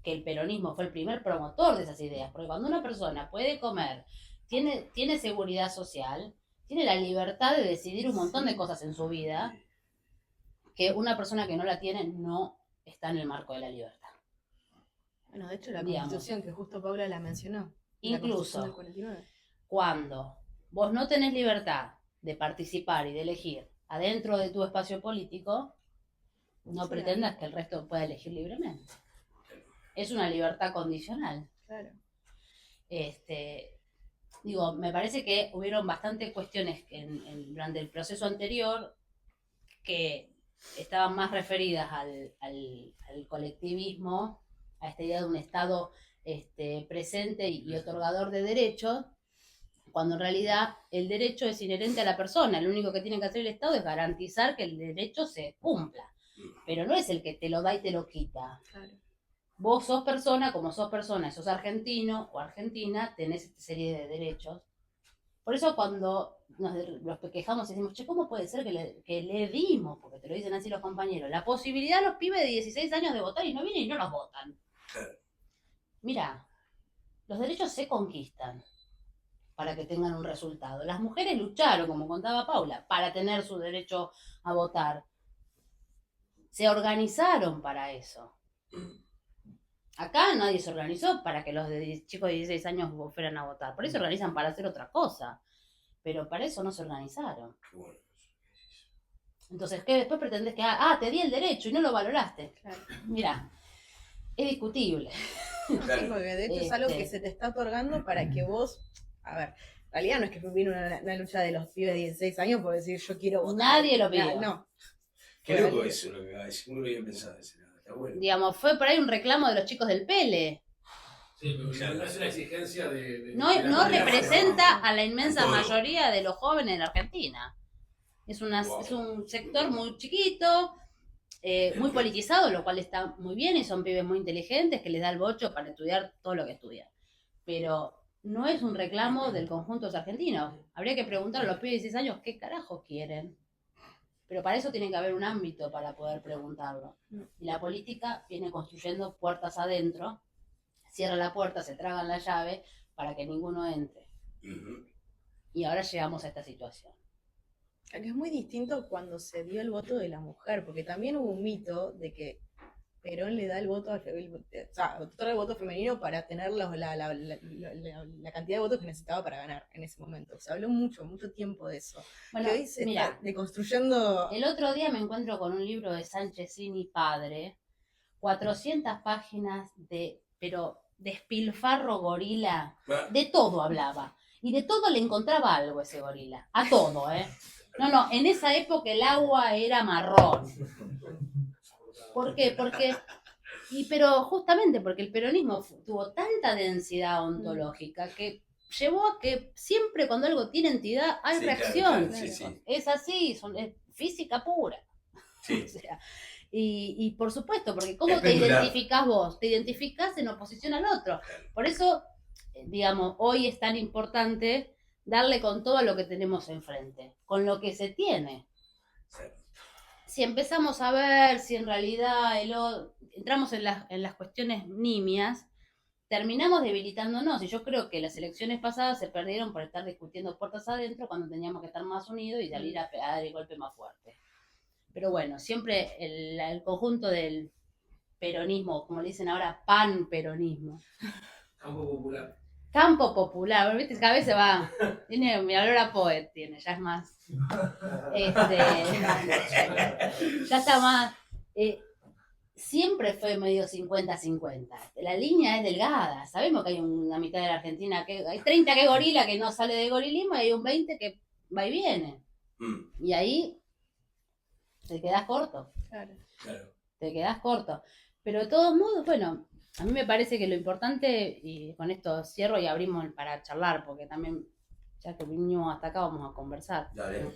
Que el peronismo fue el primer promotor de esas ideas. Porque cuando una persona puede comer, tiene seguridad social, tiene la libertad de decidir un montón de cosas en su vida, que una persona que no la tiene no está en el marco de la libertad. Bueno, de hecho la Digamos. Constitución, que justo Paula la mencionó. La Incluso Constitución del 49. cuando vos no tenés libertad de participar y de elegir adentro de tu espacio político, no Sí, pretendas que el resto pueda elegir libremente. Es una libertad condicional. Claro. Digo, me parece que hubieron bastantes cuestiones durante el proceso anterior que estaban más referidas al colectivismo, a esta idea de un Estado presente y otorgador de derechos, cuando en realidad el derecho es inherente a la persona. Lo único que tiene que hacer el Estado es garantizar que el derecho se cumpla, pero no es el que te lo da y te lo quita. Claro. Vos sos persona, como sos persona, sos argentino o argentina, tenés esta serie de derechos. Por eso cuando nos quejamos y decimos, che, ¿cómo puede ser que le dimos, porque te lo dicen así los compañeros, la posibilidad a los pibes de 16 años de votar y no vienen y no los votan? Mira, los derechos se conquistan para que tengan un resultado. Las mujeres lucharon, como contaba Paula, para tener su derecho a votar. Se organizaron para eso. Acá nadie se organizó para que los chicos de 16 años fueran a votar. Por eso se organizan para hacer otra cosa. Pero para eso no se organizaron. Bueno. Entonces, ¿qué después pretendés que te di el derecho y no lo valoraste? Claro. Mira, es discutible. Sí, porque de hecho es algo que se te está otorgando para que vos, a ver, En realidad no es que vino una lucha de los pibes de 16 años por decir yo quiero votar. Nadie lo pidió. No. Qué loco eso lo que va a decir. No lo había pensado de ese lado. Está bueno. Digamos, fue por ahí un reclamo de los chicos del Pele. Sí, pero no es una exigencia de No, de la no manera representa formal. a la inmensa Todo. mayoría de los jóvenes en Argentina. Es un sector muy chiquito, muy politizado, lo cual está muy bien y son pibes muy inteligentes que les da el bocho para estudiar todo lo que estudian. Pero no es un reclamo del conjunto de los argentinos. Habría que preguntar a los pibes de 16 años qué carajo quieren. Pero para eso tiene que haber un ámbito para poder preguntarlo. Y la política viene construyendo puertas adentro, cierra la puerta, se tragan la llave para que ninguno entre. Ujú. Y ahora llegamos a esta situación. Que es muy distinto cuando se dio el voto de la mujer, porque también hubo un mito de que Perón le da el voto otorga el voto femenino para tener la cantidad de votos que necesitaba para ganar en ese momento. Se habló mucho tiempo de eso. Bueno, Que hoy se mira, está deconstruyendo. el otro día me encuentro con un libro de Sanchezini padre, 400 páginas pero despilfarro gorila, de todo hablaba. Y de todo le encontraba algo ese gorila. A todo, ¿eh? No, en esa época el agua era marrón. ¿Por qué? Pero justamente porque el peronismo tuvo tanta densidad ontológica que llevó a que siempre cuando algo tiene entidad hay Sí, reacción. claro, sí. Es así, es física pura. Sí. O sea, y por supuesto, porque ¿cómo Es te pendular. identificás vos? Te identificás en oposición al otro. Por eso, digamos, hoy es tan importante darle con todo lo que tenemos enfrente, con lo que se tiene. Si empezamos a ver si en realidad entramos en las cuestiones nimias, terminamos debilitándonos. Y yo creo que las elecciones pasadas se perdieron por estar discutiendo puertas adentro cuando teníamos que estar más unidos y salir a dar el golpe más fuerte. Pero bueno, siempre el conjunto del peronismo, como le dicen ahora, panperonismo. Campo popular. Campo popular, bueno, viste, cada vez se va. Tiene mi olor a poet, tiene, ya es más. Ya está más. Siempre fue medio 50-50. La línea es delgada. Sabemos que hay una mitad de la Argentina que hay 30 que es gorila, que no sale de gorilismo, y hay un 20 que va y viene. Y ahí te quedás corto. Claro. Te quedás corto. Pero de todos modos, bueno, a mí me parece que lo importante, y con esto cierro y abrimos para charlar, porque también, ya que vinimos hasta acá, vamos a conversar. Dale.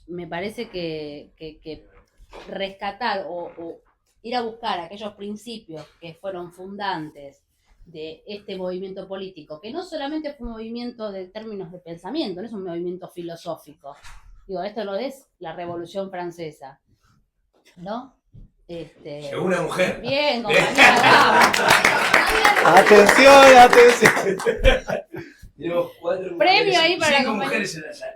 Me parece que rescatar o ir a buscar aquellos principios que fueron fundantes de este movimiento político, que no solamente fue un movimiento de términos de pensamiento, no es un movimiento filosófico. Digo, esto lo es la Revolución Francesa, ¿no? Llegó una mujer. Bien, compañera, vamos. Atención. Tenemos 4 Premio mujeres, ahí para la 5 compañía. mujeres en la sala.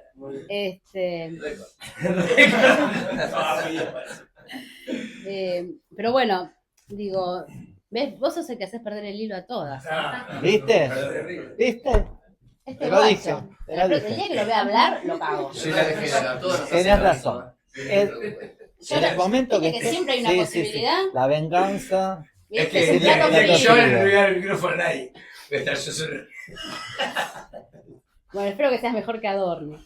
Pero bueno, digo, ¿ves? Vos sos el que haces perder el hilo a todas. ¿Viste? ¿Viste? Este Te lo guacho, dije, te lo el dije. día que lo vea hablar, lo cago. Soy la defensora, todos nos Tenés hacen razón. En el momento Viste que siempre hay una posibilidad. La venganza. Es ¿Viste? que Es un plato el día que frío. yo no le voy a dar el micrófono a nadie. Voy a estar yo solo. Bueno, espero que seas mejor que Adorno.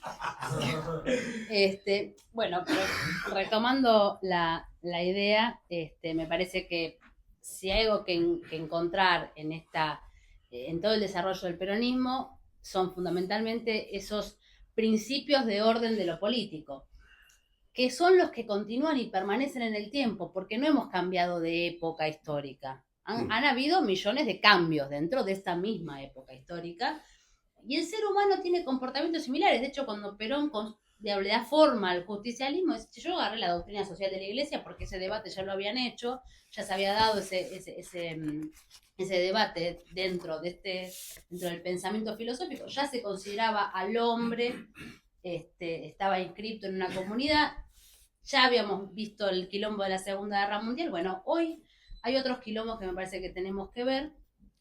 Bueno, pero retomando la idea, me parece que si hay algo que encontrar en todo el desarrollo del peronismo, son fundamentalmente esos principios de orden de lo político, que son los que continúan y permanecen en el tiempo, porque no hemos cambiado de época histórica. Han habido millones de cambios dentro de esta misma época histórica, y el ser humano tiene comportamientos similares. De hecho, cuando Perón le da forma al justicialismo, yo agarré la doctrina social de la Iglesia porque ese debate ya lo habían hecho, ya se había dado ese debate dentro del pensamiento filosófico, ya se consideraba al hombre, estaba inscrito en una comunidad, ya habíamos visto el quilombo de la Segunda Guerra Mundial. Bueno, hoy hay otros quilombos que me parece que tenemos que ver.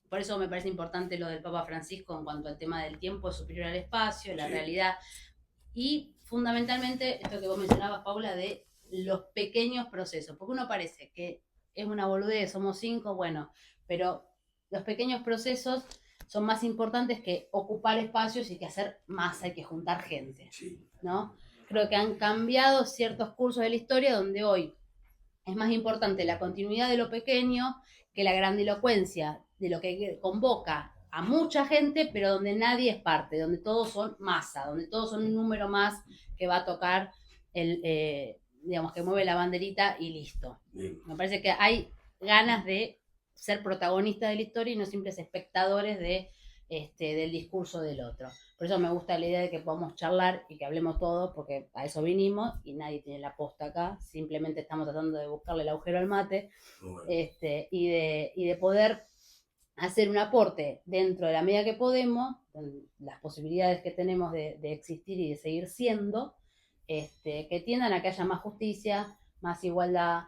Por eso me parece importante lo del Papa Francisco en cuanto al tema del tiempo superior al espacio, la realidad, y fundamentalmente esto que vos mencionabas, Paula, de los pequeños procesos, porque uno parece que es una boludez, somos 5, bueno, pero los pequeños procesos son más importantes que ocupar espacios y que hacer masa y que juntar gente, Sí. ¿no? Creo que han cambiado ciertos cursos de la historia donde hoy es más importante la continuidad de lo pequeño que la grandilocuencia de lo que convoca a mucha gente, pero donde nadie es parte, donde todos son masa, donde todos son un número más que va a tocar digamos, que mueve la banderita y listo. Bien. Me parece que hay ganas de ser protagonistas de la historia y no simples espectadores del discurso del otro. Por eso me gusta la idea de que podamos charlar y que hablemos todos, porque a eso vinimos y nadie tiene la posta acá, simplemente estamos tratando de buscarle el agujero al mate, Bueno. y de poder hacer un aporte dentro de la medida que podemos, con las posibilidades que tenemos de existir y de seguir siendo, que tiendan a que haya más justicia, más igualdad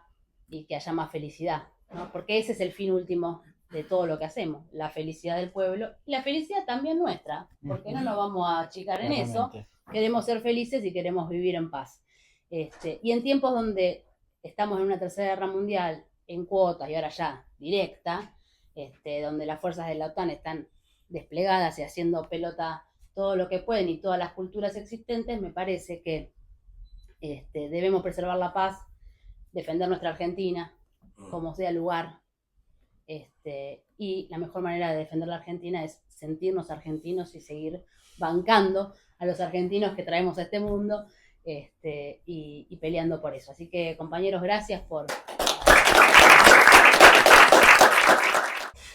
y que haya más felicidad, ¿no? Porque ese es el fin último de todo lo que hacemos, la felicidad del pueblo y la felicidad también nuestra, porque no nos vamos a achicar en eso, queremos ser felices y queremos vivir en paz. Y en tiempos donde estamos en una tercera guerra mundial, en cuotas y ahora ya directa, donde las fuerzas de la OTAN están desplegadas y haciendo pelota todo lo que pueden y todas las culturas existentes, me parece que debemos preservar la paz, defender nuestra Argentina, como sea el lugar, y la mejor manera de defender la Argentina es sentirnos argentinos y seguir bancando a los argentinos que traemos a este mundo, y peleando por eso. Así que, compañeros, gracias por...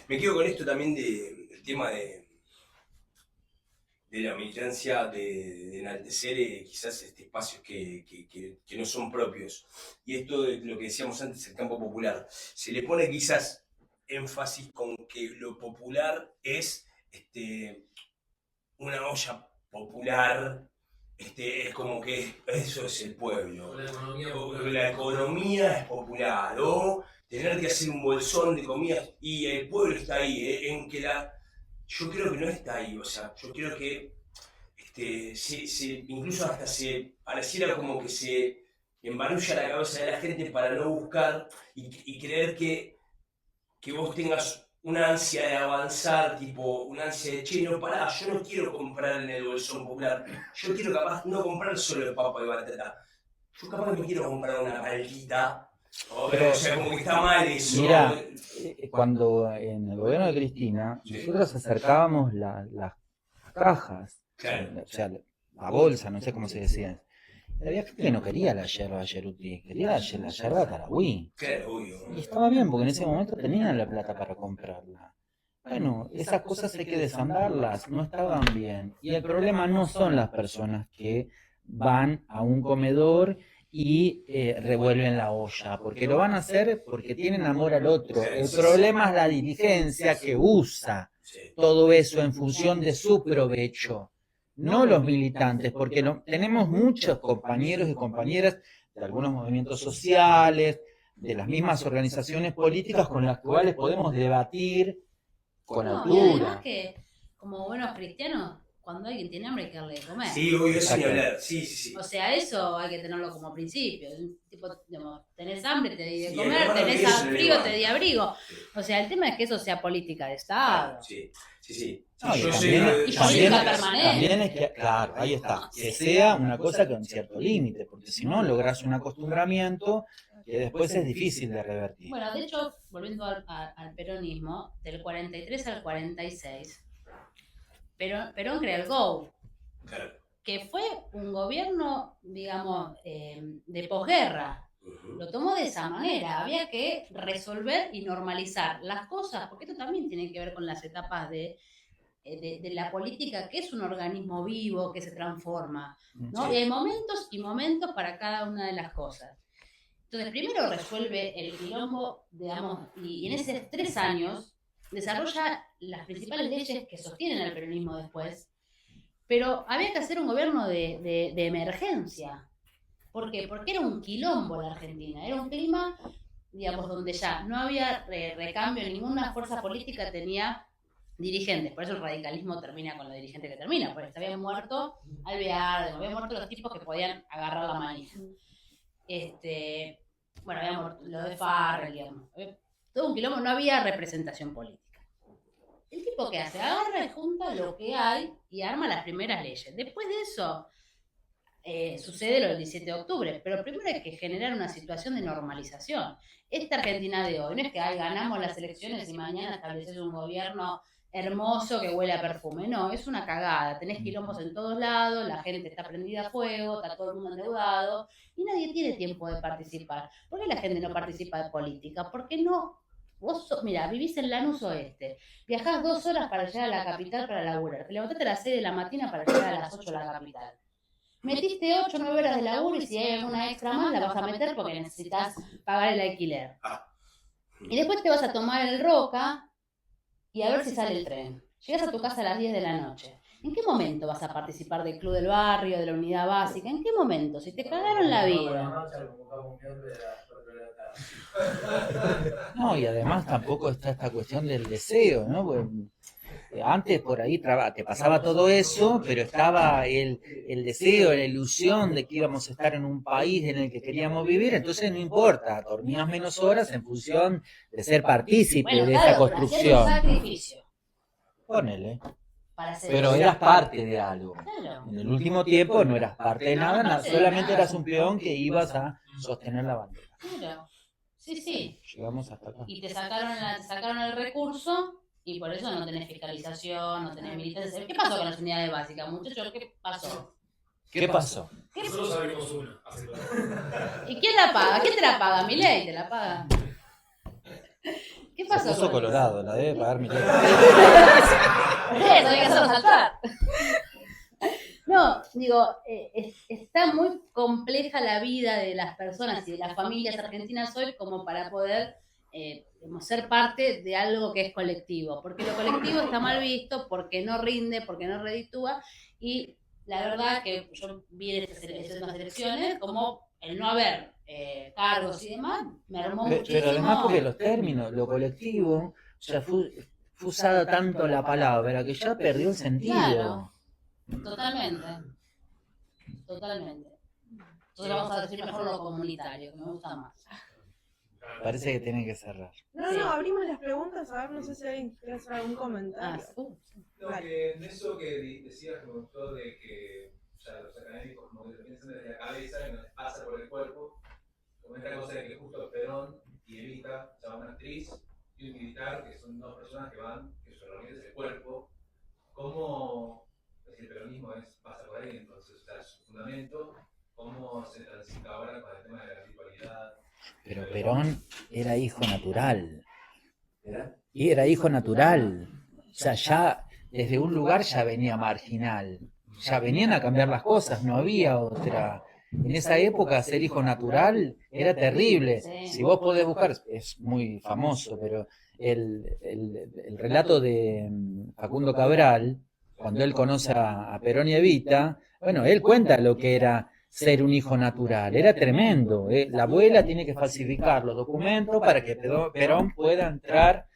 Me quedo con esto también del tema de la militancia, de enaltecer quizás espacios que no son propios. Y esto de lo que decíamos antes, el campo popular. Se le pone quizás énfasis con que lo popular es una olla popular, es como que eso es el pueblo. La economía es popular, o tener que hacer un bolsón de comida, y el pueblo está ahí, en que yo creo que no está ahí, o sea, yo creo que incluso hasta se pareciera como que se embarulla la cabeza de la gente para no buscar y creer que vos tengas una ansia de avanzar, tipo una ansia de che, no pará, yo no quiero comprar en el bolsón popular, yo quiero capaz no comprar solo papa y batata, yo capaz me quiero comprar una palita. Pero, o sea, como que está mal eso. Mira, cuando en el gobierno de Cristina, nosotros acercábamos las cajas, Claro. o sea, la bolsa, no sé cómo se decía. Había gente que no quería la yerba Yeruti, quería la yerba Tarahui. Claro, obvio. Y estaba bien, porque en ese momento tenían la plata para comprarla. Bueno, esas cosas hay que desandarlas, no estaban bien. Y el problema no son las personas que van a un comedor y revuelven la olla, porque lo van a hacer porque tienen amor al otro. El problema es la dirigencia que usa todo eso en función de su provecho, no los militantes, porque tenemos muchos compañeros y compañeras de algunos movimientos sociales, de las mismas organizaciones políticas con las cuales podemos debatir con No, y altura. además que, como buenos cristianos, cuando alguien tiene hambre hay que darle de comer. Sí, obvio, eso ni hablar. Sí. O sea, eso hay que tenerlo como principio. Tipo, digamos, tenés hambre, te di de Sí, comer, hermano, tenés eso es frío, igual. te di abrigo. O sea, el tema es que eso sea política de Estado. Sí. No, y Yo también, sé- y yo también- política sé- permanente. también es que, claro, ahí está, que sea una cosa con cierto límite, porque si no logras un acostumbramiento que después es difícil de revertir. Bueno, de hecho, volviendo al peronismo, del 43 al 46, Perón crea el GO, Claro. que fue un gobierno, digamos, de posguerra. Lo tomó de esa manera. Había que resolver y normalizar las cosas, porque esto también tiene que ver con las etapas de la política, que es un organismo vivo que se transforma, ¿no? Sí. Y hay momentos y momentos para cada una de las cosas. Entonces, primero resuelve el quilombo, digamos, y en esos 3 años desarrolla las principales leyes que sostienen al peronismo después, pero había que hacer un gobierno de emergencia. ¿Por qué? Porque era un quilombo la Argentina, era un clima, digamos, donde ya no había recambio, ninguna fuerza política tenía dirigentes, por eso el radicalismo termina con los dirigentes que termina, porque se habían muerto Alvear, habían muerto los tipos que podían agarrar la manija. Bueno, había muerto lo de Farrell, digamos, todo un quilombo, no había representación política. El tipo que hace, agarra y junta lo que hay y arma las primeras leyes. Después de eso, sucede lo del 17 de octubre, pero primero hay que generar una situación de normalización. Esta Argentina de hoy no es que ganamos las elecciones y mañana estableces un gobierno hermoso que huele a perfume, no, es una cagada, tenés quilombos en todos lados, la gente está prendida a fuego, está todo el mundo endeudado y nadie tiene tiempo de participar. ¿Por qué la gente no participa de política? Porque no, mira, vivís en Lanús Oeste, viajás 2 horas para llegar a la capital para laburar, te levantaste a las 6 de la mañana para llegar a las 8 a la capital. Metiste 8 o 9 horas de laburo y si hay alguna extra más la vas a meter porque necesitas pagar el alquiler. Y después te vas a tomar el Roca y a ver si sale el tren. Llegas a tu casa a las 10 de la noche. ¿En qué momento vas a participar del club del barrio, de la unidad básica? ¿En qué momento? Si te cagaron la vida. No, y además tampoco está esta cuestión del deseo, ¿no? Pues, antes por ahí te pasaba todo eso, pero estaba el deseo, la ilusión de que íbamos a estar en un país en el que queríamos vivir, entonces no importa, dormías menos horas en función de ser partícipe de esa construcción. Un sacrificio. Ponele. Para hacer Pero eso. eras parte de algo. Claro. En el último tiempo no eras parte de nada, solamente eras un peón que ibas a sostener la bandera. Claro. Sí. Llegamos hasta acá. Y te sacaron el recurso y por eso no tenés fiscalización, no tenés militancia. ¿Qué pasó con las unidades básicas, muchachos? ¿Qué pasó? ¿Qué pasó? Nosotros abrimos una. hace poco. ¿Y quién la paga? ¿Quién te la paga? Milei te la paga. ¿Qué Se pasó? puso colorado, la debe pagar Milei. Eso hay que hacerlo saltar. No, digo, está muy compleja la vida de las personas y de las familias argentinas hoy como para poder ser parte de algo que es colectivo, porque lo colectivo está mal visto, porque no rinde, porque no reditúa, y la verdad que yo vi en estas elecciones como el no haber cargos y demás, me armó muchísimo. Pero además porque los términos, lo colectivo, o sea, fue usada tanto la palabra que ya perdió el sentido. Claro. Totalmente. Entonces vamos a decir mejor lo comunitario, que me gusta más. Parece que tienen que cerrar. No, abrimos las preguntas, a ver, no sé si alguien quiere hacer algún comentario. No, que en eso que decías me gustó de que ya los académicos como que lo piensan desde la cabeza y no les pasa por el cuerpo, como esta cosa de que justo Perón y Evita, o sea, una actriz y un militar, que son 2 personas que van, que su herramienta es el cuerpo, cómo el peronismo pasa por ahí, entonces, o sea, su fundamento, cómo se transita ahora con el tema de la ritualidad. Pero Perón era hijo natural. ¿Era? Y era hijo natural. O sea, ya desde un lugar ya venía marginal. Ya venían a cambiar las cosas, no había otra. En esa época ser hijo natural era terrible. Sí. Si vos podés buscar, es muy famoso, pero el relato de Facundo Cabral, cuando él conoce a Perón y Evita, bueno, él cuenta lo que era ser un hijo natural, era tremendo. La abuela tiene que falsificar los documentos para que Perón pueda entrar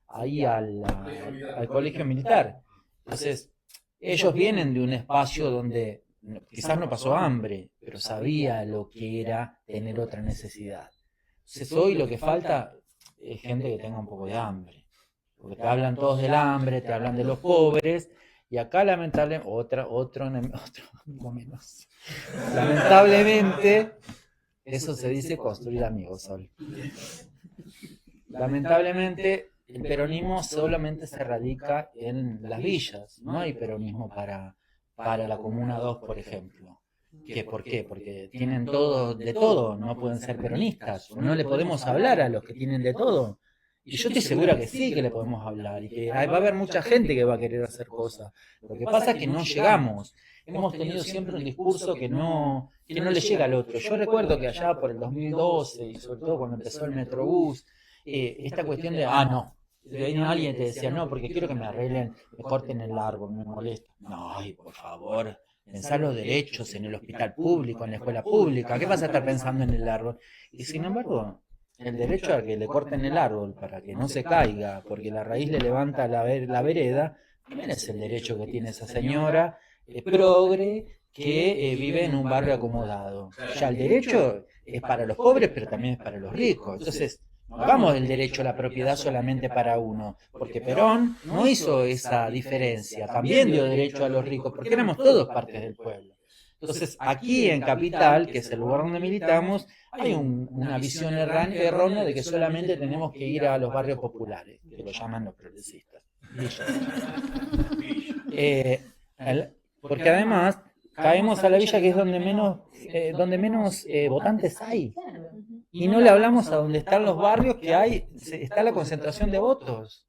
ahí al colegio militar. Entonces, ellos vienen de un espacio donde quizás no pasó hambre, pero sabía lo que era tener otra necesidad. Entonces, hoy lo que falta es gente que tenga un poco de hambre, porque te hablan todos del hambre, te hablan de los pobres. Y acá lamentablemente, otro menos. Lamentablemente, eso se dice construir amigos, Sol. Lamentablemente, el peronismo solamente se radica en las villas. No hay peronismo para la Comuna 2, por ejemplo. ¿Por qué? Porque tienen todo de todo, no pueden ser peronistas. No le podemos hablar a los que tienen de todo. Y yo estoy segura que sí que le podemos hablar y que va a haber mucha gente que va a querer hacer cosas. Lo que pasa es que no llegamos. Hemos tenido siempre un discurso que no le llega al otro. Yo recuerdo que allá por el 2012 y sobre todo cuando empezó el Metrobús, esta cuestión de, no, venía alguien y te decía, no, porque quiero que me arreglen, me corten el árbol, me molesta. No, ay, por favor, pensar los derechos en el hospital público, en la escuela pública. ¿Qué vas a estar pensando en el árbol? Y sin embargo, el derecho a que le corten el árbol para que no se caiga, porque la raíz le levanta la vereda, también es el derecho que tiene esa señora progre que vive en un barrio acomodado. Ya el derecho es para los pobres, pero también es para los ricos. Entonces, No hagamos el derecho a la propiedad solamente para uno, porque Perón no hizo esa diferencia, también dio derecho a los ricos, porque éramos todos partes del pueblo. Entonces, aquí en Capital, que es el lugar donde militamos, hay una visión errónea de que solamente tenemos que ir a los barrios populares, que lo llaman los progresistas. Porque además caemos a la villa, que es donde menos votantes hay. Claro. Y no le hablamos a donde están los barrios que está la concentración de votos.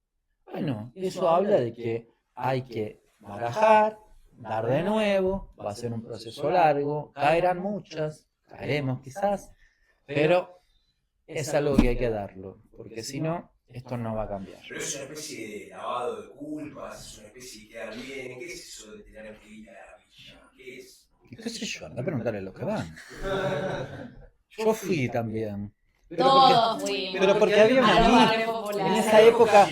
Bueno, eso habla de que hay que barajar, dar de nuevo, va a ser un proceso largo, caerán muchas, caeremos quizás, pero es algo que hay que darlo, porque si no, esto no va a cambiar. Pero es una especie de lavado de culpas, es una especie de quedar bien. ¿Qué es eso de tener que ir a la villa? ¿Qué es? ¿Qué sé yo? Anda a preguntarle a los que van. Yo fui también. Todos fuimos. Pero porque había A una los mística, barrios populares. en esa época,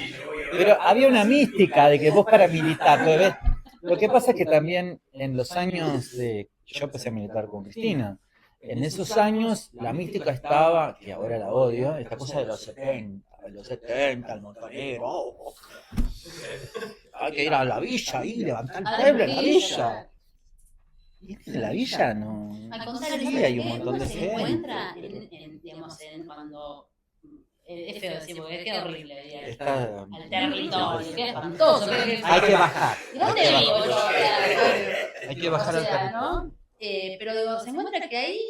pero había una mística de que vos para militar, ¿ves? Lo que pasa es que también en los años yo empecé a militar con Cristina, en esos años la mística estaba, que ahora la odio, esta cosa de los 70, el montonero, hay que ir a la villa y levantar el pueblo en la villa. Y en la villa no. Al contrario, Sí, ¿sabes hay un qué? montón Uno de se gente. encuentra digamos, cuando es feo decir, porque queda horrible ir Está- al territorio, queda espantoso. Hay que bajar. ¿Y dónde vivo yo? Hay que bajar al O sea, territorio. ¿no? Pero digo, se encuentra que ahí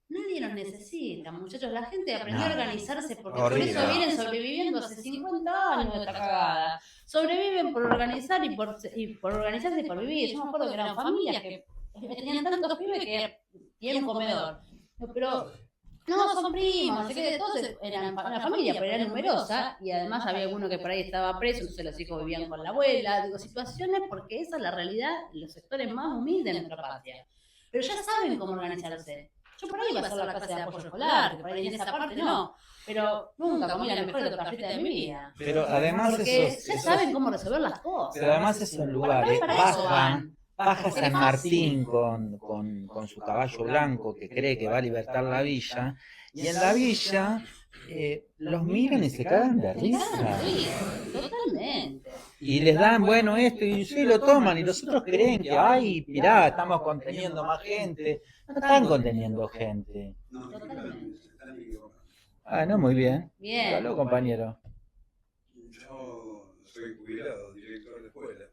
nadie nos necesita, muchachos. La gente aprendió a No. organizarse porque Horrible. por eso vienen sobreviviendo hace 50 años de esta cagada. Sobreviven por organizar y por organizarse y por vivir. Yo me acuerdo que eran familias que tenían tantos pibes que tienen un comedor. Pero no, son primos, no sé qué, todos eran una familia, pero era numerosa y además había alguno que por ahí estaba preso, entonces los hijos vivían con la abuela. Digo, situaciones porque esa es la realidad en los sectores más humildes de nuestra patria. Pero ya saben cómo organizarse. Yo por ahí iba a hacer la clase de apoyo escolar, que por ahí en esa parte no, pero nunca comí la mejor torta frita de mi vida. Pero además Porque ya saben cómo resolver las cosas. pero además esos lugares baja San Martín con su caballo blanco que cree que va a libertar la villa, y en la villa los miran y se cagan de risa. Sí, totalmente. Y les dan, bueno, esto, y sí, lo toman, y los otros creen que, ay, mirá, estamos conteniendo más gente. No están conteniendo gente. Totalmente. Ah, no, muy bien. Bien. Salud, compañero. Yo soy jubilado, director de escuela.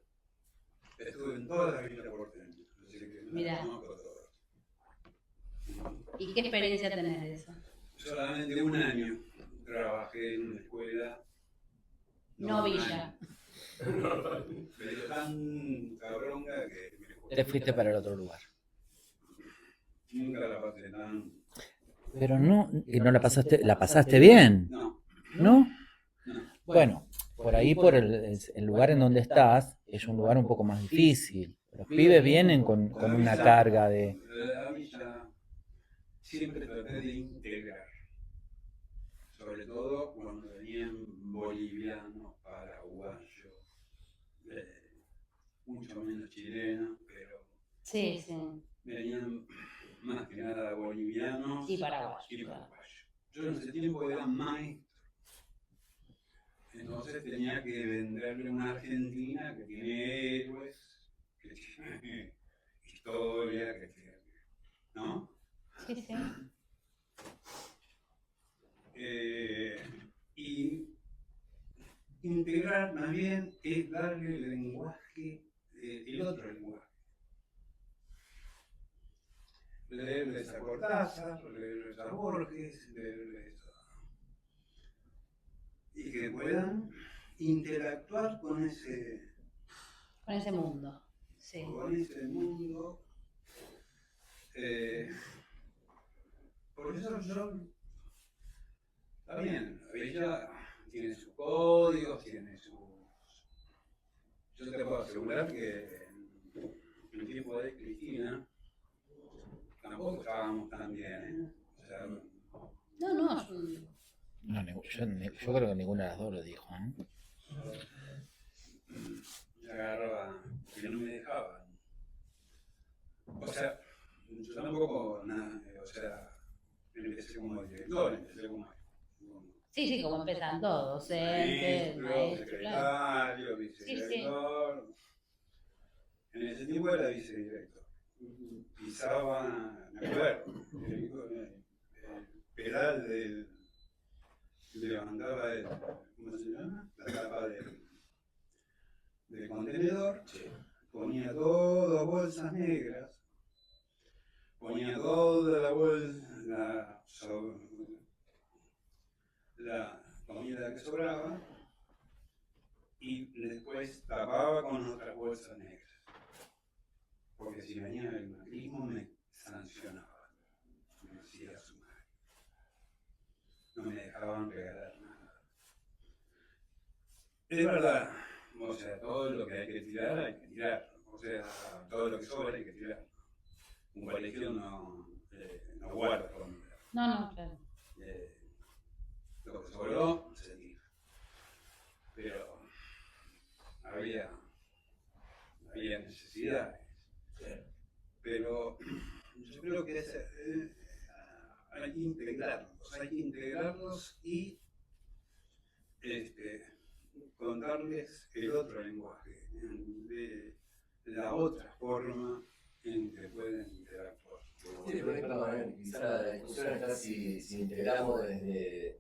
Estuve en todas las villas porteñas, así que Mirá. no conozco todas. ¿Y qué experiencia tenés de eso? Solamente un año trabajé en una escuela. No un villa. año. Me dio tanta bronca que me fui. Te fuiste para el otro lugar. Nunca la pasé tan. Pero no la pasaste bien, No, ¿no? no. Bueno, por ahí, por el lugar en donde estás, es un lugar un poco más difícil. Los pibes vienen con una carga de... La villa siempre traté de integrar. Sobre todo cuando venían bolivianos, paraguayos, mucho menos chilenos, pero Sí, sí. venían más que nada bolivianos Y paraguayos. Yo en ese tiempo era maestro. Entonces tenía que venderle una Argentina que tiene héroes, que tiene historia, que tiene, ¿no? Sí, sí. Y integrar más bien es darle el lenguaje, el otro lenguaje. Leerles a Cortázar, leerles a Borges, leerles y que puedan interactuar con ese mundo. Sí. mundo. Por eso yo, está bien, la villa tiene sus códigos, tiene sus... Yo te puedo asegurar que en el tiempo de Cristina tampoco estábamos tan bien, O sea, No, No, yo creo que ninguna de las dos lo dijo. me agarraba, que no me dejaban. O sea, yo tampoco, nada, o sea, empecé como director, empecé como Sí, como empiezan todos, docente, maestro, claro. secretario, vicedirector. En ese tiempo era vicedirector. Pisaba, me acuerdo, el pedal levantaba ¿cómo se llama? La tapa del contenedor, ponía todas bolsas negras, ponía toda la bolsa, la comida que sobraba y después tapaba con otras bolsas negras. Porque si venía el macrismo me sancionaba, me hacía sumario. No me dejaban regalar nada. Es verdad, o sea, todo lo que hay que tirar. O sea, todo lo que sobra hay que tirar. Un colegio no guarda comida. No, claro. Lo que sobró se tira. Pero había necesidades. Pero yo creo que hay que integrarlos y contarles el otro lenguaje, de la otra forma en que pueden interactuar. Sí, perdón, quizá la discusión está si integramos desde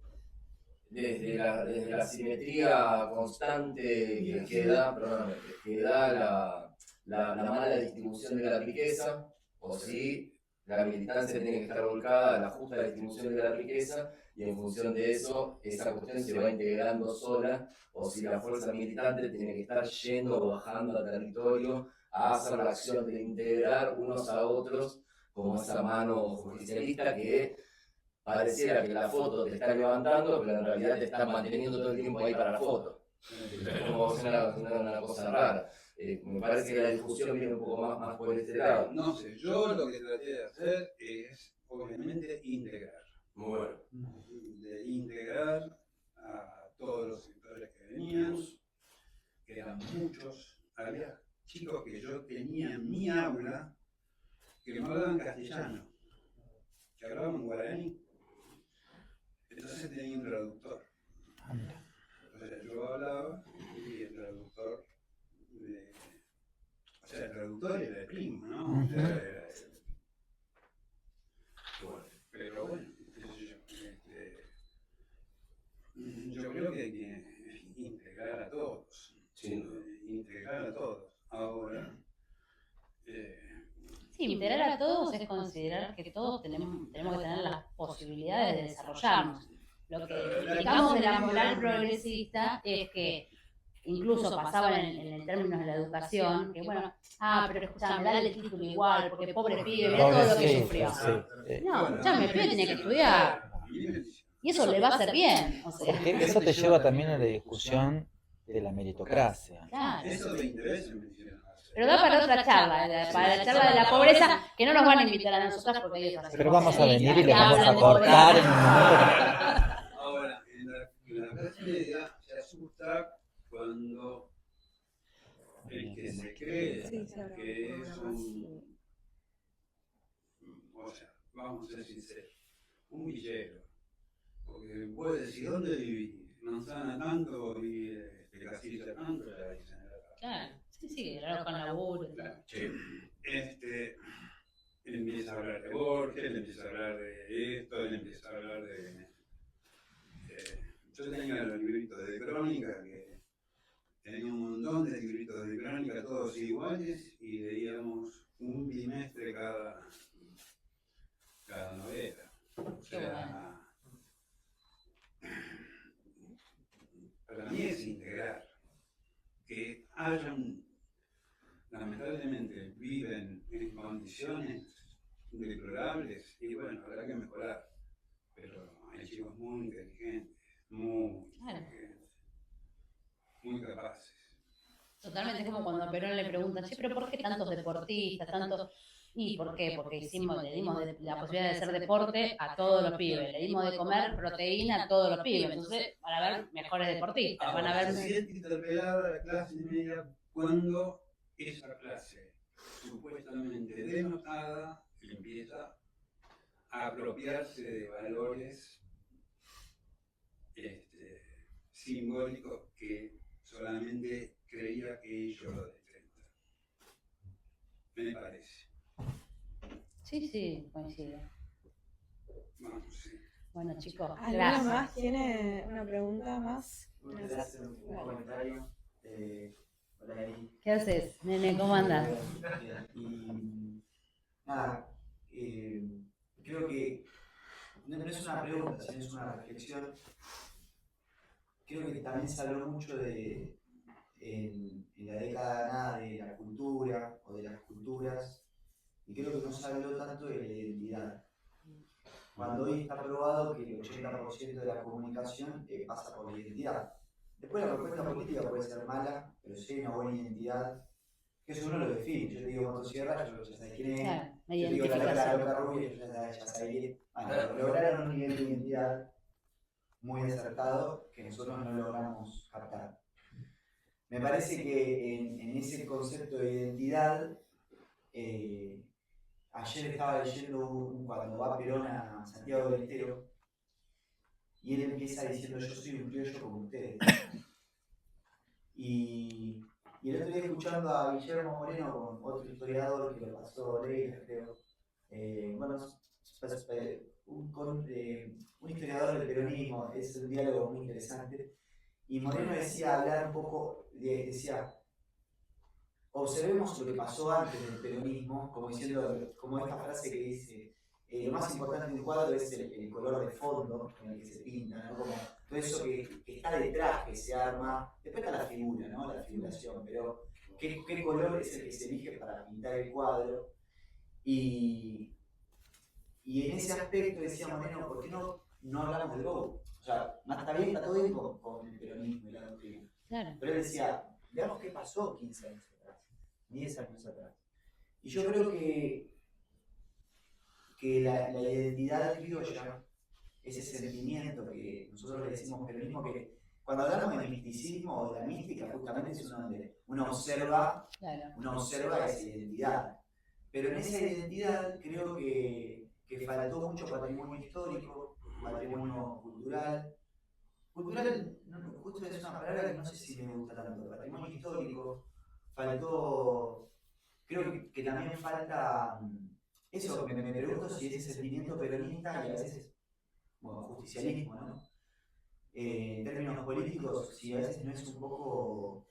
la simetría constante que da la mala distribución de la riqueza, o si la militancia tiene que estar volcada a la justa distribución de la riqueza, y en función de eso, esa cuestión se va integrando sola, o si la fuerza militante tiene que estar yendo o bajando al territorio a hacer la acción de integrar unos a otros, como esa mano justicialista que pareciera que la foto te está levantando, pero en realidad te está manteniendo todo el tiempo ahí para la foto. Es como una cosa rara. Me parece que la discusión viene un poco más por ese lado. No sé, yo lo que traté de hacer es, obviamente, integrar. Muy bueno. De integrar a todos los sectores que veníamos, que eran muchos. Había chicos que yo tenía en mi aula que no hablaban castellano, que hablaban guaraní. Entonces tenía un traductor. O sea, yo hablaba y el traductor, el traductor era el primo, ¿no? O sea, era pero bueno, yo creo que hay que integrar a todos. Sí. Integrar a todos. Ahora. Sí, integrar a todos es considerar que todos tenemos que tener las posibilidades de desarrollarnos. Lo que criticamos de la moral progresista es que incluso pasaban en términos de la educación, que bueno, pero escuchame, dale el título igual, porque pobre pibe, mirá todo lo que sufrió. No, escuchame, el pibe tiene que estudiar. Y eso le va a hacer bien. O sea. Porque eso te lleva también a la discusión de la meritocracia. Claro. Eso te interesa, Pero da para otra charla, para la charla de la pobreza, que no nos van a invitar a nosotras porque ellos hacen. Pero vamos a venir y les vamos a cortar en un momento. Ahora, en la clase media se asusta cuando el que se cree que es o sea, vamos a ser sinceros, un villero. Porque puede decir, ¿dónde viví? Manzana tanto y Casilla tanto, la dicen. Claro, sí, claro, con laburo. Claro. Él empieza a hablar de Borges, él empieza a hablar de esto, él empieza a hablar de... yo tenía los libritos de crónica, que tenía un montón de libritos de crónica, todos iguales, y leíamos un bimestre cada novela. O sea, para mí es integrar. Que lamentablemente viven en condiciones deplorables y bueno, habrá que mejorar. Pero hay chicos muy inteligentes, muy capaces. Totalmente, es como cuando a Perón le preguntan, sí, pero ¿por qué tantos deportistas, tantos? ¿Y por qué? Porque le dimos la posibilidad de hacer deporte a todos los pibes, le dimos de comer proteína a todos los pibes, entonces van a haber mejores deportistas, van a ver... Se siente interpelada la clase media cuando esa clase supuestamente denotada empieza a apropiarse de valores simbólico que solamente creía que yo lo de 30. Me parece. Sí, coincido. Bueno, sí. Bueno, chicos, ¿Alguno gracias. más tiene una pregunta más? Me gustaría hacer un comentario. Hola, Eri. ¿Qué haces, nene? ¿Cómo andas? Bien. Y nada, creo que no es una pregunta, sino es una reflexión. Creo que también se habló mucho en la década nada de la cultura o de las culturas, y creo que no se habló tanto de la identidad. Cuando hoy está probado que el 80% de la comunicación pasa por la identidad. Después la propuesta política puede ser mala, pero si hay una buena identidad, que eso uno lo define. Yo te digo motosierra, yo ya sé quién es. Claro, la Yo te digo la cara identificación. loca rubia, yo ya sabía. Bueno, lograron un nivel de identidad muy acertado que nosotros no logramos captar. Me parece que en ese concepto de identidad, ayer estaba leyendo cuando va Perón a Santiago del Estero, y él empieza diciendo: yo soy un criollo como ustedes. Y el otro día, escuchando a Guillermo Moreno con otro historiador que lo pasó Leila, creo, un historiador del peronismo, es un diálogo muy interesante, y Moreno decía, hablar un poco, decía, observemos lo que pasó antes del peronismo, como diciendo, como esta frase que dice, lo más importante de un cuadro es el color de fondo con el que se pinta, ¿no? Como todo eso que está detrás, que se arma, después está la figura, ¿no? La figuración, pero ¿qué color es el que se elige para pintar el cuadro? Y en ese aspecto decía Moreno, ¿por qué no hablamos del Go? O sea, está bien, está todo bien con el peronismo y la doctrina. Claro. Pero él decía, veamos qué pasó 15 años atrás, 10 años atrás. Y yo creo que la identidad criolla, ese sentimiento que nosotros le decimos peronismo, que cuando hablamos de misticismo o de la mística, justamente es donde uno observa esa identidad. Pero en esa identidad creo que faltó mucho patrimonio histórico, patrimonio cultural. Cultural, justo es una palabra que no sé si me gusta tanto. Patrimonio histórico, faltó. Creo que también falta. Eso, me pregunto si ese sentimiento peronista y a veces, bueno, justicialismo, ¿no? En términos políticos, si a veces no es un poco.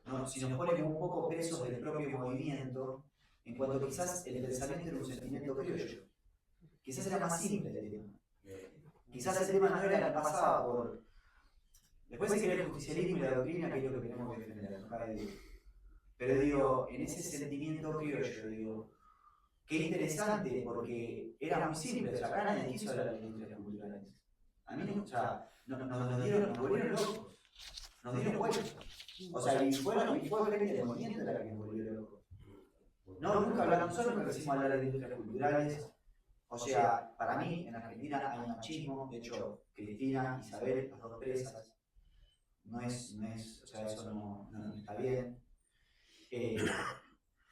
No, si nos pone un poco presos del propio movimiento, en cuanto quizás el pensamiento era un sentimiento criollo. Quizás era más simple el tema. Quizás el tema no era, pasaba por. Después se crea el justicialismo y la doctrina, que es lo que tenemos que defender, ¿no? Pero digo, en ese sentimiento criollo, digo, qué interesante, porque era muy simple. O sea, acá nadie quiso hablar de industrias culturales. A mí no, o sea, nos volvieron locos. Nos dieron vueltas. O sea, y fue gente del movimiento la que nos volvió locos. No, nunca hablamos, nosotros no quisimos hablar de industrias culturales. O sea, para mí, en Argentina hay machismo. De hecho, Cristina, Isabel, las dos presas. No es, o sea, eso no está bien.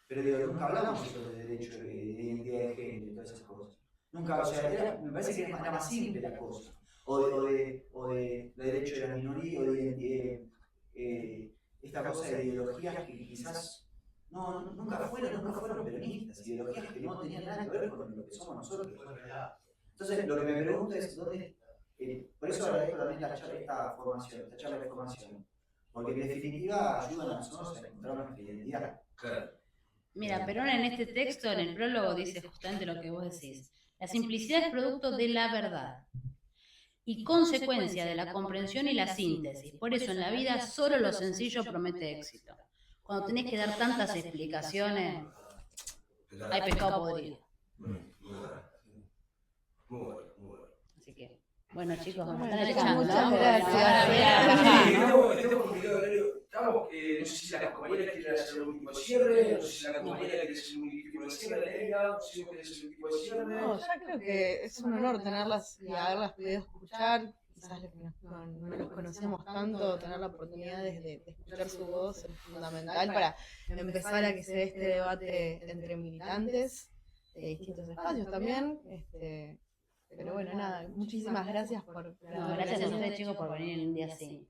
Pero digo, nunca hablamos de derechos de identidad de género y todas esas cosas. Nunca, o sea, me parece que era más simple la cosa. O de derecho de la minoría, o de esta cosa de ideologías que quizás nunca fueron peronistas, ideologías que no tenían nada que ver con lo que somos nosotros. Entonces, lo que me pregunto es, ¿dónde? Por eso agradezco también esta charla de formación, porque en definitiva ayudan a nosotros a encontrar nuestra identidad. Claro. Mira, Perón en este texto, en el prólogo, dice justamente lo que vos decís. La simplicidad es producto de la verdad y consecuencia de la comprensión y la síntesis. Por eso en la vida solo lo sencillo promete éxito. Cuando tenés que dar tantas explicaciones, hay pescado podrido. Muy bueno. Así que, bueno chicos, me Bueno, están chicos, echando, muchas ¿no? gracias. Estamos complicados, estamos, no sé si la compañera quiere hacer un último cierre, no sé si la compañera quiere hacer un último cierre, no sé si vos querés hacer un último cierre. No, yo creo que es un honor tenerlas y haberlas podido escuchar. Quizás los que no los conocemos tanto, tener la oportunidad de escuchar su voz es fundamental para empezar a que se dé este debate entre militantes de distintos espacios también. Pero bueno, nada, muchísimas gracias por... No, gracias a ustedes, chicos, por venir en un día así.